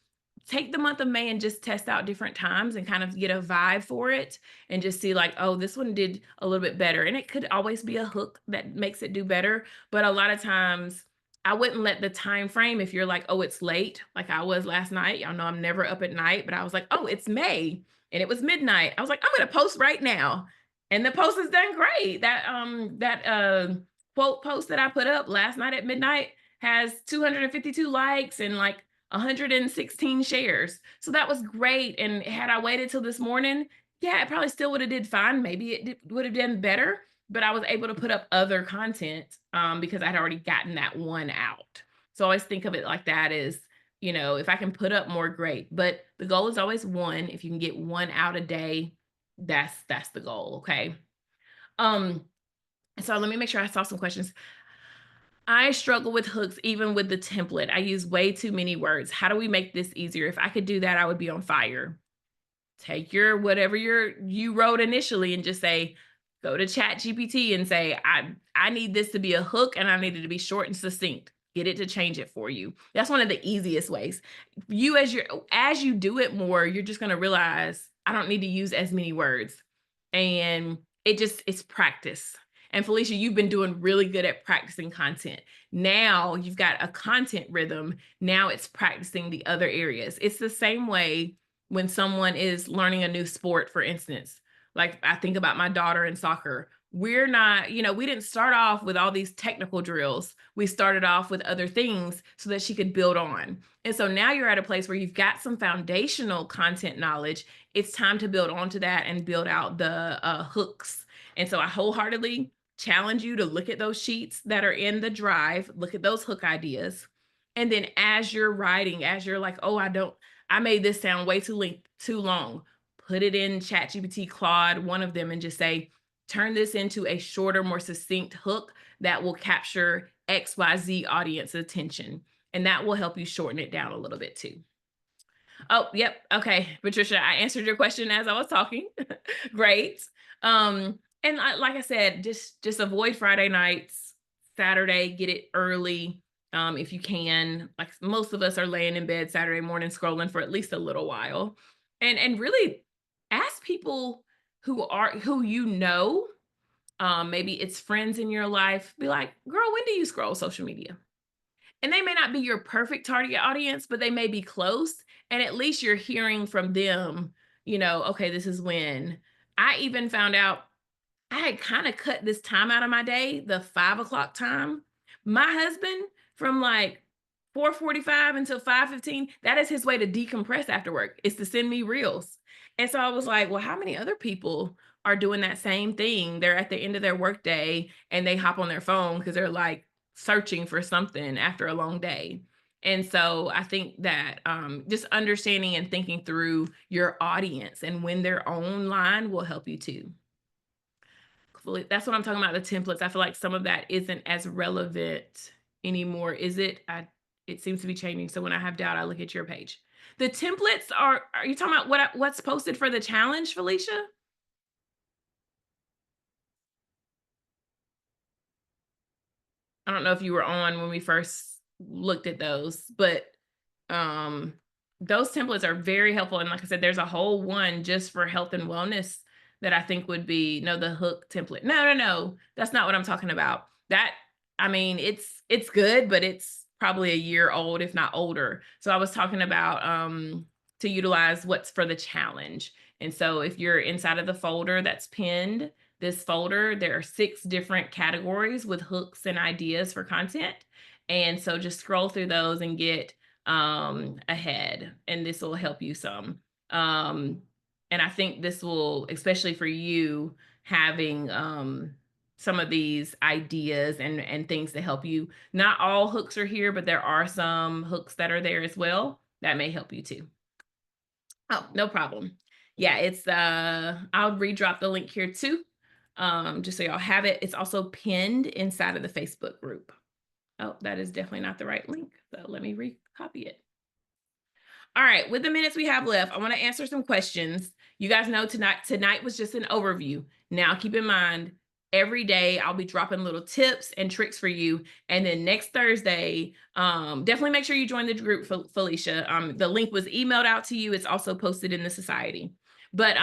take the month of May and just test out different times and kind of get a vibe for it and just see like, oh, this one did a little bit better. And it could always be a hook that makes it do better. But a lot of times I wouldn't let the time frame, if you're like, oh, it's late, like I was last night. Y'all know I'm never up at night, but I was like, oh, it's May and it was midnight. I was like, I'm gonna post right now. And the post has done great. That quote post that I put up last night at midnight has 252 likes and like 116 shares. So that was great. And had I waited till this morning, yeah, it probably still would have did fine. Maybe it would have done better, but I was able to put up other content because I'd already gotten that one out. So I always think of it like that is, if I can put up more, great. But the goal is always one. If you can get one out a day, that's the goal. Okay. So let me make sure I saw some questions. I struggle with hooks, even with the template. I use way too many words. How do we make this easier? If I could do that, I would be on fire. Take your whatever you wrote initially and just say, go to ChatGPT and say, I need this to be a hook and I need it to be short and succinct. Get it to change it for you. That's one of the easiest ways. As you do it more, you're just going to realize I don't need to use as many words. And it's practice. And Felicia, you've been doing really good at practicing content. Now you've got a content rhythm. Now it's practicing the other areas. It's the same way when someone is learning a new sport, for instance. Like I think about my daughter in soccer. We're not, we didn't start off with all these technical drills. We started off with other things so that she could build on. And so now you're at a place where you've got some foundational content knowledge. It's time to build onto that and build out the hooks. And so I wholeheartedly challenge you to look at those sheets that are in the drive, look at those hook ideas. And then as you're writing, as you're like, oh, I made this sound way too long, put it in ChatGPT, Claude, one of them, and just say, turn this into a shorter, more succinct hook that will capture XYZ audience attention. And that will help you shorten it down a little bit too. Oh, yep. Okay, Patricia, I answered your question as I was talking. Great. And like I said, just avoid Friday nights, Saturday, get it early. If you can, like most of us are laying in bed Saturday morning scrolling for at least a little while, and really ask people who maybe it's friends in your life, be like, girl, when do you scroll social media? And they may not be your perfect target audience, but they may be close. And at least you're hearing from them, okay, this is when. I even found out I had kind of cut this time out of my day, the 5 o'clock time. My husband, from like 4:45 until 5:15, that is his way to decompress after work, is to send me reels. And so I was like, well, how many other people are doing that same thing? They're at the end of their workday and they hop on their phone because they're like searching for something after a long day. And so I think that just understanding and thinking through your audience and when they're online will help you too. That's what I'm talking about, the templates. I feel like some of that isn't as relevant anymore, is it? It seems to be changing. So when I have doubt, I look at your page. The templates are you talking about what's posted for the challenge, Felicia? I don't know if you were on when we first looked at those, but those templates are very helpful. And like I said, there's a whole one just for health and wellness that I think would be, the hook template. No, that's not what I'm talking about. It's good, but it's probably a year old, if not older. So I was talking about to utilize what's for the challenge. And so if you're inside of the folder that's pinned, this folder, there are 6 different categories with hooks and ideas for content. And so just scroll through those and get ahead, and this will help you some. And I think this will, especially for you, having some of these ideas and things to help you. Not all hooks are here, but there are some hooks that are there as well that may help you too. Oh, no problem. Yeah, it's I'll redrop the link here too. Just so y'all have it. It's also pinned inside of the Facebook group. Oh, that is definitely not the right link. So let me recopy it. All right, with the minutes we have left, I want to answer some questions. You guys know tonight was just an overview. Now keep in mind, every day I'll be dropping little tips and tricks for you. And then next Thursday, definitely make sure you join the group, Felicia. The link was emailed out to you. It's also posted in the society. But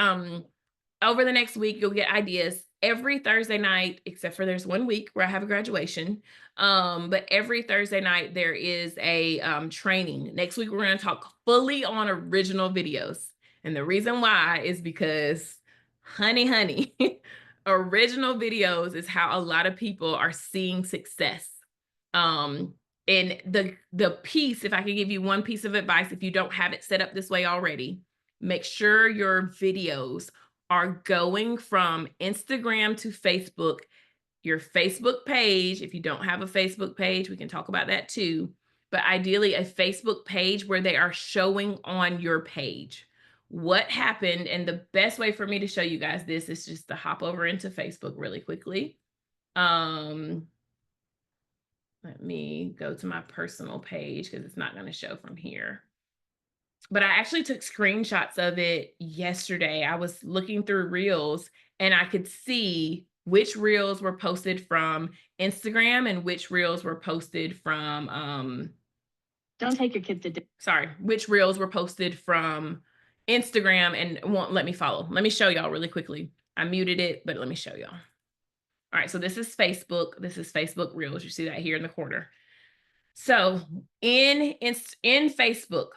over the next week, you'll get ideas every Thursday night, except for there's 1 week where I have a graduation. But every Thursday night, there is a training. Next week, we're going to talk fully on original videos. And the reason why is because, honey, original videos is how a lot of people are seeing success. And the piece, if I could give you one piece of advice, if you don't have it set up this way already, make sure your videos are going from Instagram to Facebook. Your Facebook page, if you don't have a Facebook page, we can talk about that too. But ideally, a Facebook page where they are showing on your page. What happened, and the best way for me to show you guys this is just to hop over into Facebook really quickly. Let me go to my personal page because it's not going to show from here. But I actually took screenshots of it yesterday. I was looking through Reels and I could see which Reels were posted from Instagram and which Reels were posted from, Don't take your kids to which Reels were posted from Instagram and won't let me follow. Let me show y'all really quickly. I muted it, but let me show y'all. All right, so this is Facebook. This is Facebook Reels. You see that here in the corner. So in Facebook,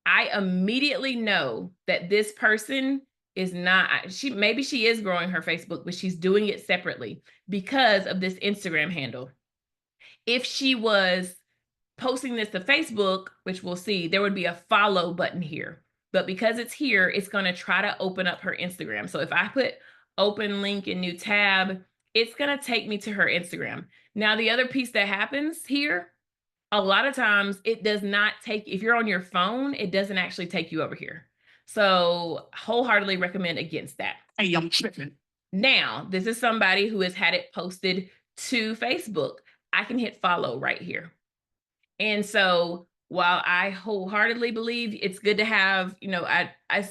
I immediately know that this person is not, maybe she is growing her Facebook, but she's doing it separately because of this Instagram handle. If she was posting this to Facebook, which we'll see, there would be a follow button here. But because it's here, it's going to try to open up her Instagram. So if I put open link in new tab, it's going to take me to her Instagram. Now, the other piece that happens here, a lot of times it does not take, if you're on your phone, it doesn't actually take you over here. So wholeheartedly recommend against that. Hey, I'm tripping. Now, this is somebody who has had it posted to Facebook. I can hit follow right here. And so while I wholeheartedly believe it's good to have, I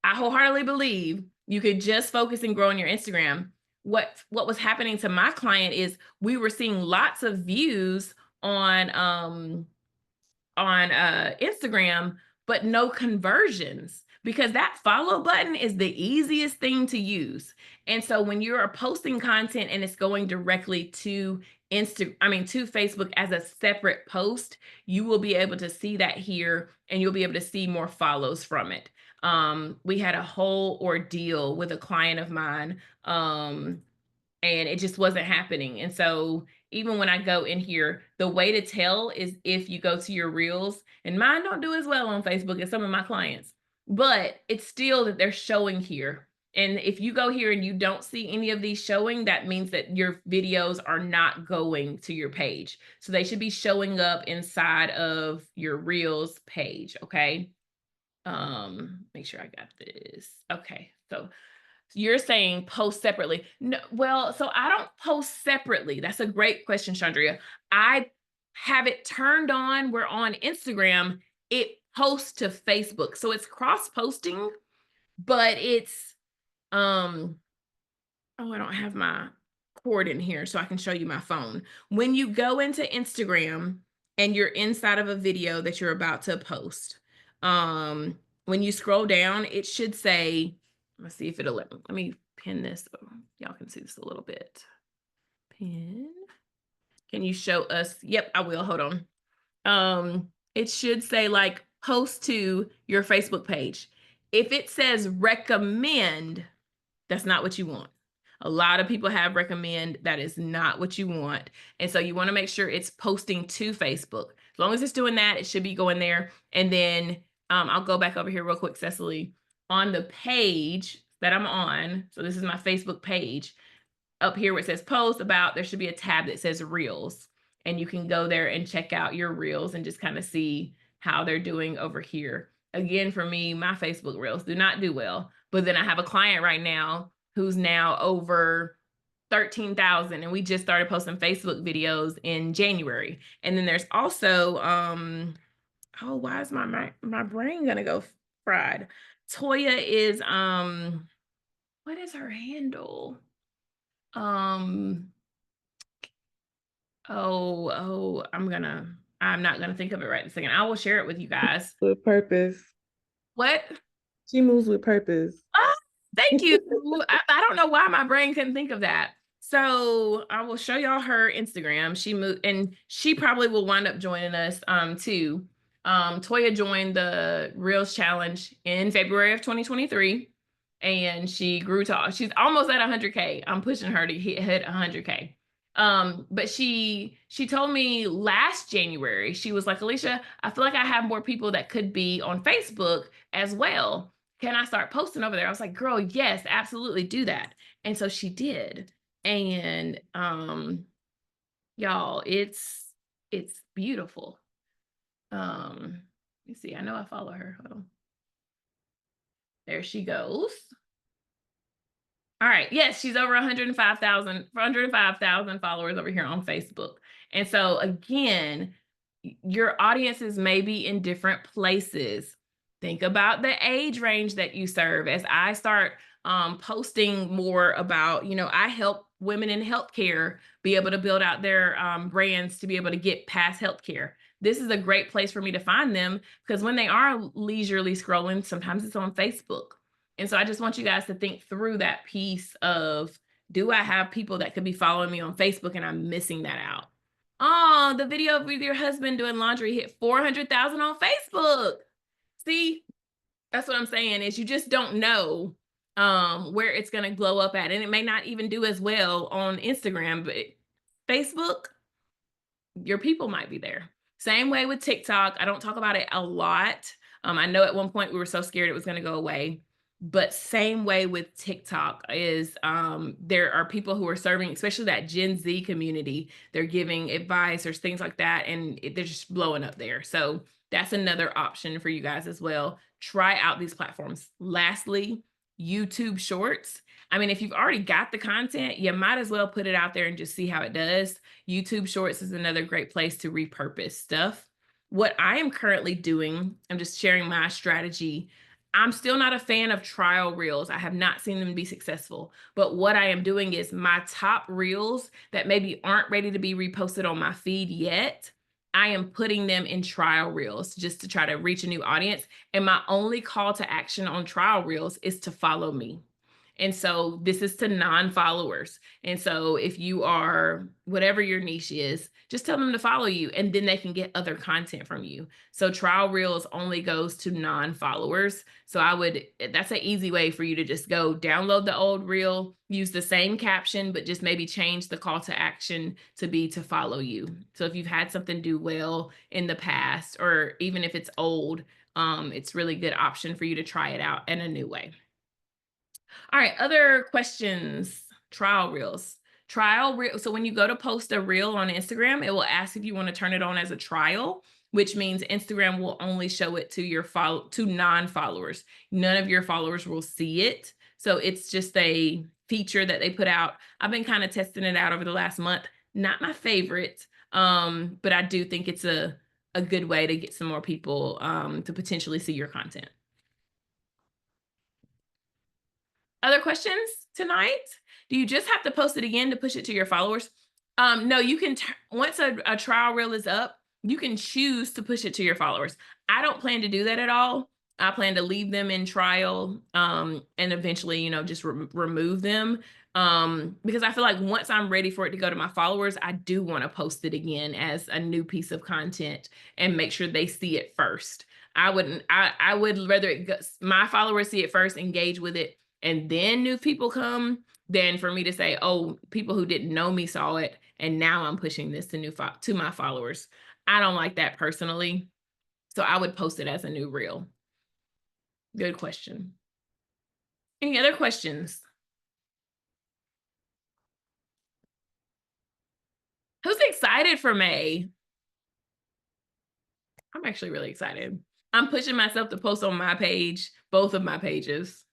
wholeheartedly believe you could just focus and grow on your Instagram. What was happening to my client is we were seeing lots of views on Instagram, but no conversions, because that follow button is the easiest thing to use. And so when you're posting content and it's going directly to to Facebook as a separate post, you will be able to see that here and you'll be able to see more follows from it. We had a whole ordeal with a client of mine, and it just wasn't happening. And so even when I go in here, the way to tell is if you go to your Reels, and mine don't do as well on Facebook as some of my clients, but it's still that they're showing here. And if you go here and you don't see any of these showing, that means that your videos are not going to your page. So they should be showing up inside of your Reels page, okay? Make sure I got this. Okay, so you're saying post separately. No, well, so I don't post separately. That's a great question, Chandria. I have it turned on where on Instagram, it posts to Facebook. So it's cross-posting, but it's, oh, I don't have my cord in here so I can show you my phone. When you go into Instagram and you're inside of a video that you're about to post, when you scroll down, it should say, let's see if it'll let me pin this so y'all can see this a little bit. Pin. Can you show us? Yep, I will. Hold on. It should say like post to your Facebook page. If it says recommend, that's not what you want. A lot of people have recommend. That is not what you want. And so you want to make sure it's posting to Facebook. As long as it's doing that, it should be going there. And then I'll go back over here real quick, Cecily. on the page that I'm on, so this is my Facebook page, up here where it says post about, there should be a tab that says reels, and you can go there and check out your reels and just kind of see how they're doing over here. Again, for me, my Facebook reels do not do well, but then I have a client right now who's now over 13,000, and we just started posting Facebook videos in January. And then there's also oh, why is my brain gonna go fried? Toya is what is her handle? I'm not gonna think of it right this second. I will share it with you guys. With purpose. What? She moves with purpose. Ah, thank you. I don't know why my brain couldn't think of that. So I will show y'all her Instagram. She moved, and she probably will wind up joining us too. Toya joined the Reels Challenge in February of 2023, and she grew to, she's almost at 100K. I'm pushing her to hit 100K. But she told me last January, she was like, Alicia, I feel like I have more people that could be on Facebook as well. Can I start posting over there? I was like, girl, yes, absolutely do that. And so she did. And y'all, it's beautiful. Let me see. I know I follow her. Hold on. There she goes. All right. Yes, she's over 105,000 followers over here on Facebook. And so again, your audiences may be in different places. Think about the age range that you serve. As I start posting more about, I help women in healthcare be able to build out their brands to be able to get past healthcare. This is a great place for me to find them, because when they are leisurely scrolling, sometimes it's on Facebook. And so I just want you guys to think through that piece of, do I have people that could be following me on Facebook and I'm missing that out? Oh, the video with your husband doing laundry hit 400,000 on Facebook. See, that's what I'm saying, is you just don't know where it's going to glow up at. And it may not even do as well on Instagram, but Facebook, your people might be there. Same way with TikTok. I don't talk about it a lot. I know at one point we were so scared it was going to go away. But same way with TikTok is there are people who are serving, especially that Gen Z community. They're giving advice or things like that, and they're just blowing up there. So that's another option for you guys as well. Try out these platforms. Lastly, YouTube Shorts. I mean, if you've already got the content, you might as well put it out there and just see how it does. YouTube Shorts is another great place to repurpose stuff. What I am currently doing, I'm just sharing my strategy. I'm still not a fan of trial reels. I have not seen them be successful. But what I am doing is my top reels that maybe aren't ready to be reposted on my feed yet, I am putting them in trial reels just to try to reach a new audience. And my only call to action on trial reels is to follow me. And so this is to non-followers. And so if you are, whatever your niche is, just tell them to follow you, and then they can get other content from you. So trial reels only goes to non-followers. So that's an easy way for you to just go download the old reel, use the same caption, but just maybe change the call to action to be to follow you. So if you've had something do well in the past, or even if it's old, it's really good option for you to try it out in a new way. All right, other questions. Trial reels. So when you go to post a reel on Instagram, it will ask if you want to turn it on as a trial, which means Instagram will only show it to non-followers. None of your followers will see it. So it's just a feature that they put out. I've been kind of testing it out over the last month. Not my favorite, but I do think it's a good way to get some more people to potentially see your content. Other questions tonight? Do you just have to post it again to push it to your followers? No, you can, once a trial reel is up, you can choose to push it to your followers. I don't plan to do that at all. I plan to leave them in trial and eventually, just remove them because I feel like once I'm ready for it to go to my followers, I do want to post it again as a new piece of content and make sure they see it first. I would rather my followers see it first, engage with it, and then new people come, than for me to say, oh, people who didn't know me saw it, and now I'm pushing this to my followers. I don't like that personally. So I would post it as a new reel. Good question. Any other questions? Who's excited for May? I'm actually really excited. I'm pushing myself to post on my page, both of my pages.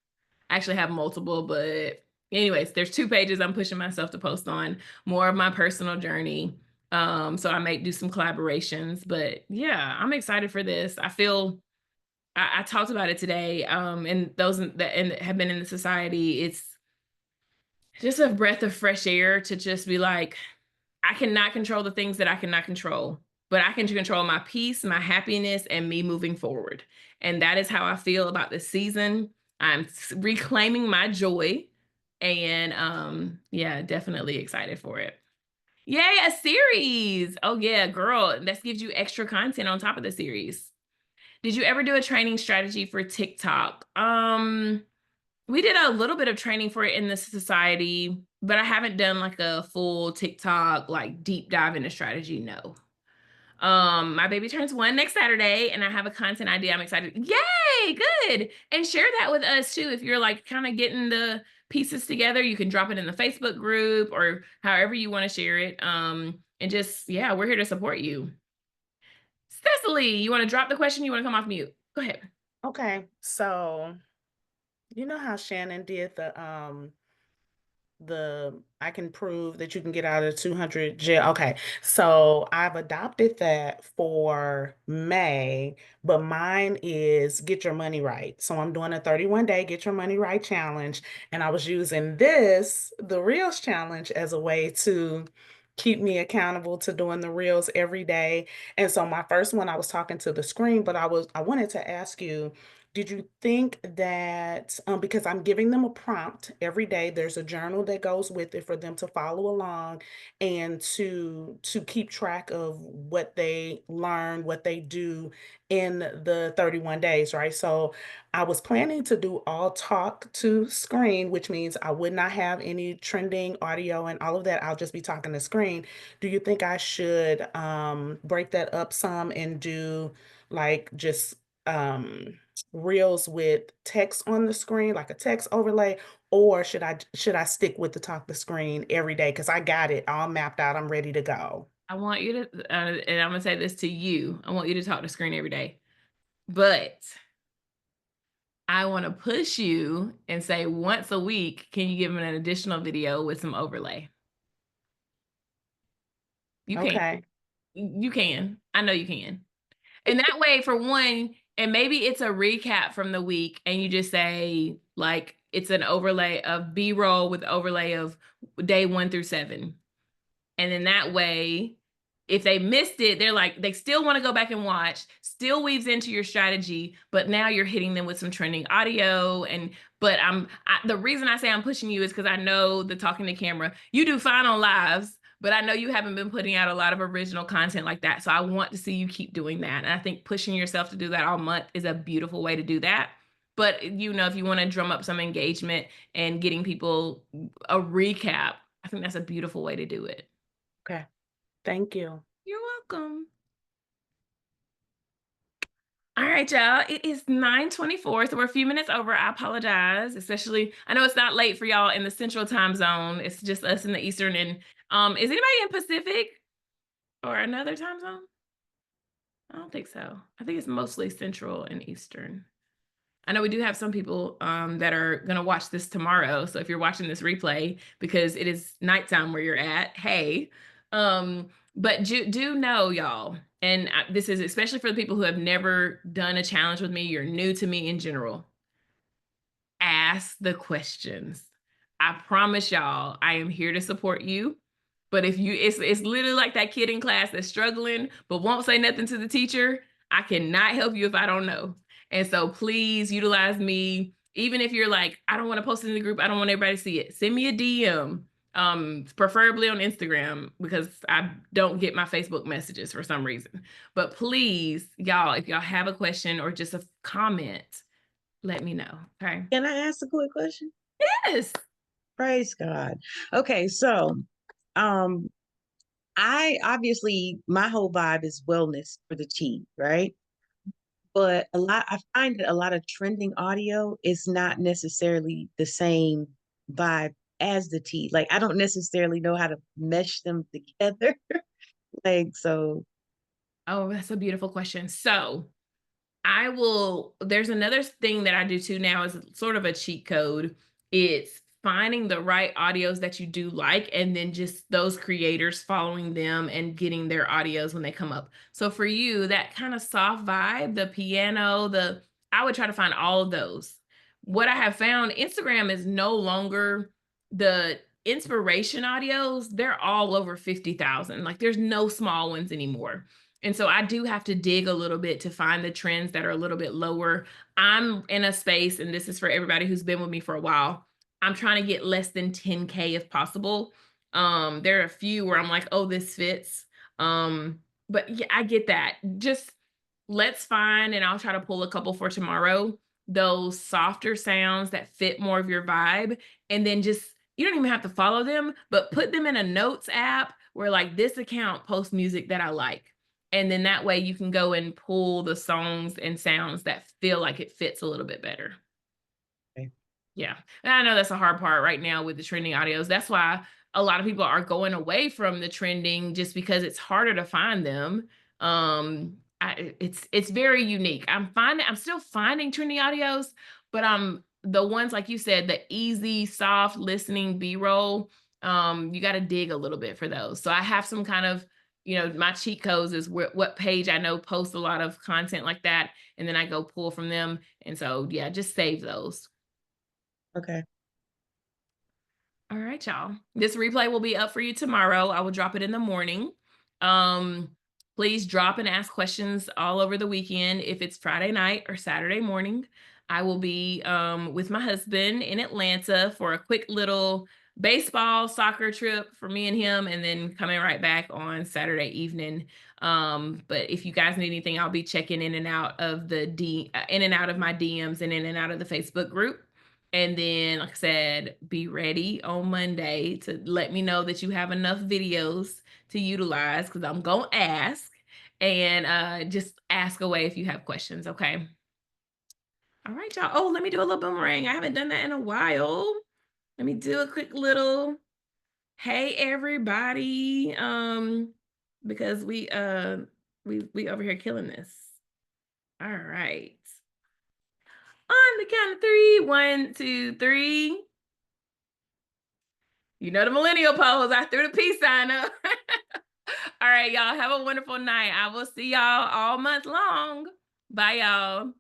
I actually have multiple, but anyways, there's 2 pages I'm pushing myself to post on, more of my personal journey. So I might do some collaborations, but yeah, I'm excited for this. I feel I talked about it today. And those that and have been in the society, it's just a breath of fresh air to just be like, I cannot control the things that I cannot control, but I can control my peace, my happiness, and me moving forward. And that is how I feel about this season. I'm reclaiming my joy, and yeah, definitely excited for it. Yay, a series. Oh yeah, girl, that gives you extra content on top of the series. Did you ever do a training strategy for TikTok? We did a little bit of training for it in the society, but I haven't done like a full TikTok, like deep dive into strategy. No. My baby turns 1 next Saturday, and I have a content idea. I'm excited. Yay, good. And share that with us too. If you're like kind of getting the pieces together, you can drop it in the Facebook group or however you want to share it. And just, yeah, we're here to support you. Cecily, you want to drop the question? You want to come off mute? Go ahead. Okay, so you know how Shannon did the I can prove that you can get out of 200 jail. Okay, so I've adopted that for May, but mine is get your money right. So I'm doing a 31-day get your money right challenge, and I was using the Reels challenge as a way to keep me accountable to doing the Reels every day. And so my first one, I was talking to the screen, but I wanted to ask you, did you think that, because I'm giving them a prompt every day, there's a journal that goes with it for them to follow along and to keep track of what they learn, what they do in the 31 days, right? So I was planning to do all talk to screen, which means I would not have any trending audio and all of that. I'll just be talking to screen. Do you think I should break that up some and do like just reels with text on the screen, like a text overlay, or should I stick with the talk the screen every day? Because I got it all mapped out. I'm ready to go. I want you to, and I'm gonna say this to you. I want you to talk to screen every day, but I want to push you and say once a week, can you give them an additional video with some overlay? You can. Okay. You can. I know you can. And that way, for one, and maybe it's a recap from the week, and you just say, like, it's an overlay of B-roll with overlay of day 1 through 7. And then that way, if they missed it, they're like, they still want to go back and watch, still weaves into your strategy, but now you're hitting them with some trending audio. But the reason I say I'm pushing you is because I know the talking to camera, you do fine on lives, but I know you haven't been putting out a lot of original content like that. So I want to see you keep doing that. And I think pushing yourself to do that all month is a beautiful way to do that. But if you want to drum up some engagement and getting people a recap, I think that's a beautiful way to do it. Okay. Thank you. You're welcome. All right, y'all. It is 9:24, so we're a few minutes over. I apologize, especially I know it's not late for y'all in the Central Time Zone. It's just us in the Eastern. And is anybody in Pacific or another time zone? I don't think so. I think it's mostly Central and Eastern. I know we do have some people that are going to watch this tomorrow. So if you're watching this replay, because it is nighttime where you're at, hey. But do know, y'all, and this is especially for the people who have never done a challenge with me, you're new to me in general. Ask the questions. I promise y'all, I am here to support you. But if it's literally like that kid in class that's struggling but won't say nothing to the teacher, I cannot help you if I don't know. And so please utilize me. Even if you're like, I don't want to post it in the group, I don't want everybody to see it. Send me a DM, preferably on Instagram, because I don't get my Facebook messages for some reason. But please, y'all, if y'all have a question or just a comment, let me know. Okay. Can I ask a quick question? Yes. Praise God. Okay, so I obviously my whole vibe is wellness for the T, right? but I find that a lot of trending audio is not necessarily the same vibe as the tea. Like I don't necessarily know how to mesh them together. Like so. Oh, that's a beautiful question. So there's another thing that I do too now is sort of a cheat code. It's finding the right audios that you do like, and then just those creators following them and getting their audios when they come up. So for you, that kind of soft vibe, the piano, I would try to find all of those. What I have found, Instagram is no longer the inspiration audios. They're all over 50,000. Like there's no small ones anymore. And so I do have to dig a little bit to find the trends that are a little bit lower. I'm in a space, and this is for everybody who's been with me for a while. I'm trying to get less than 10K if possible. There are a few where I'm like, oh, this fits. But yeah, I get that. Just let's find, and I'll try to pull a couple for tomorrow, those softer sounds that fit more of your vibe. And then you don't even have to follow them, but put them in a notes app where like this account posts music that I like. And then that way you can go and pull the songs and sounds that feel like it fits a little bit better. Okay. Yeah. And I know that's a hard part right now with the trending audios. That's why a lot of people are going away from the trending, just because it's harder to find them. It's very unique. I'm still finding trending audios, but the ones, like you said, the easy, soft listening B-roll, you got to dig a little bit for those. So I have some kind of, my cheat codes is what page I know posts a lot of content like that. And then I go pull from them. And so, yeah, just save those. Okay. All right, y'all. This replay will be up for you tomorrow. I will drop it in the morning. Please drop and ask questions all over the weekend. If it's Friday night or Saturday morning, I will be with my husband in Atlanta for a quick little baseball soccer trip for me and him, and then coming right back on Saturday evening. But if you guys need anything, I'll be checking in and out of in and out of my DMs and in and out of the Facebook group. And then, like I said, be ready on Monday to let me know that you have enough videos to utilize, because I'm going to ask. And just ask away if you have questions, okay? All right, y'all. Oh, let me do a little boomerang. I haven't done that in a while. Let me do a quick little, hey, everybody. Because we over here killing this. All right. On the count of 3, 1, 2, 3. You know the millennial pose. I threw the peace sign up. All right, y'all. Have a wonderful night. I will see y'all all month long. Bye, y'all.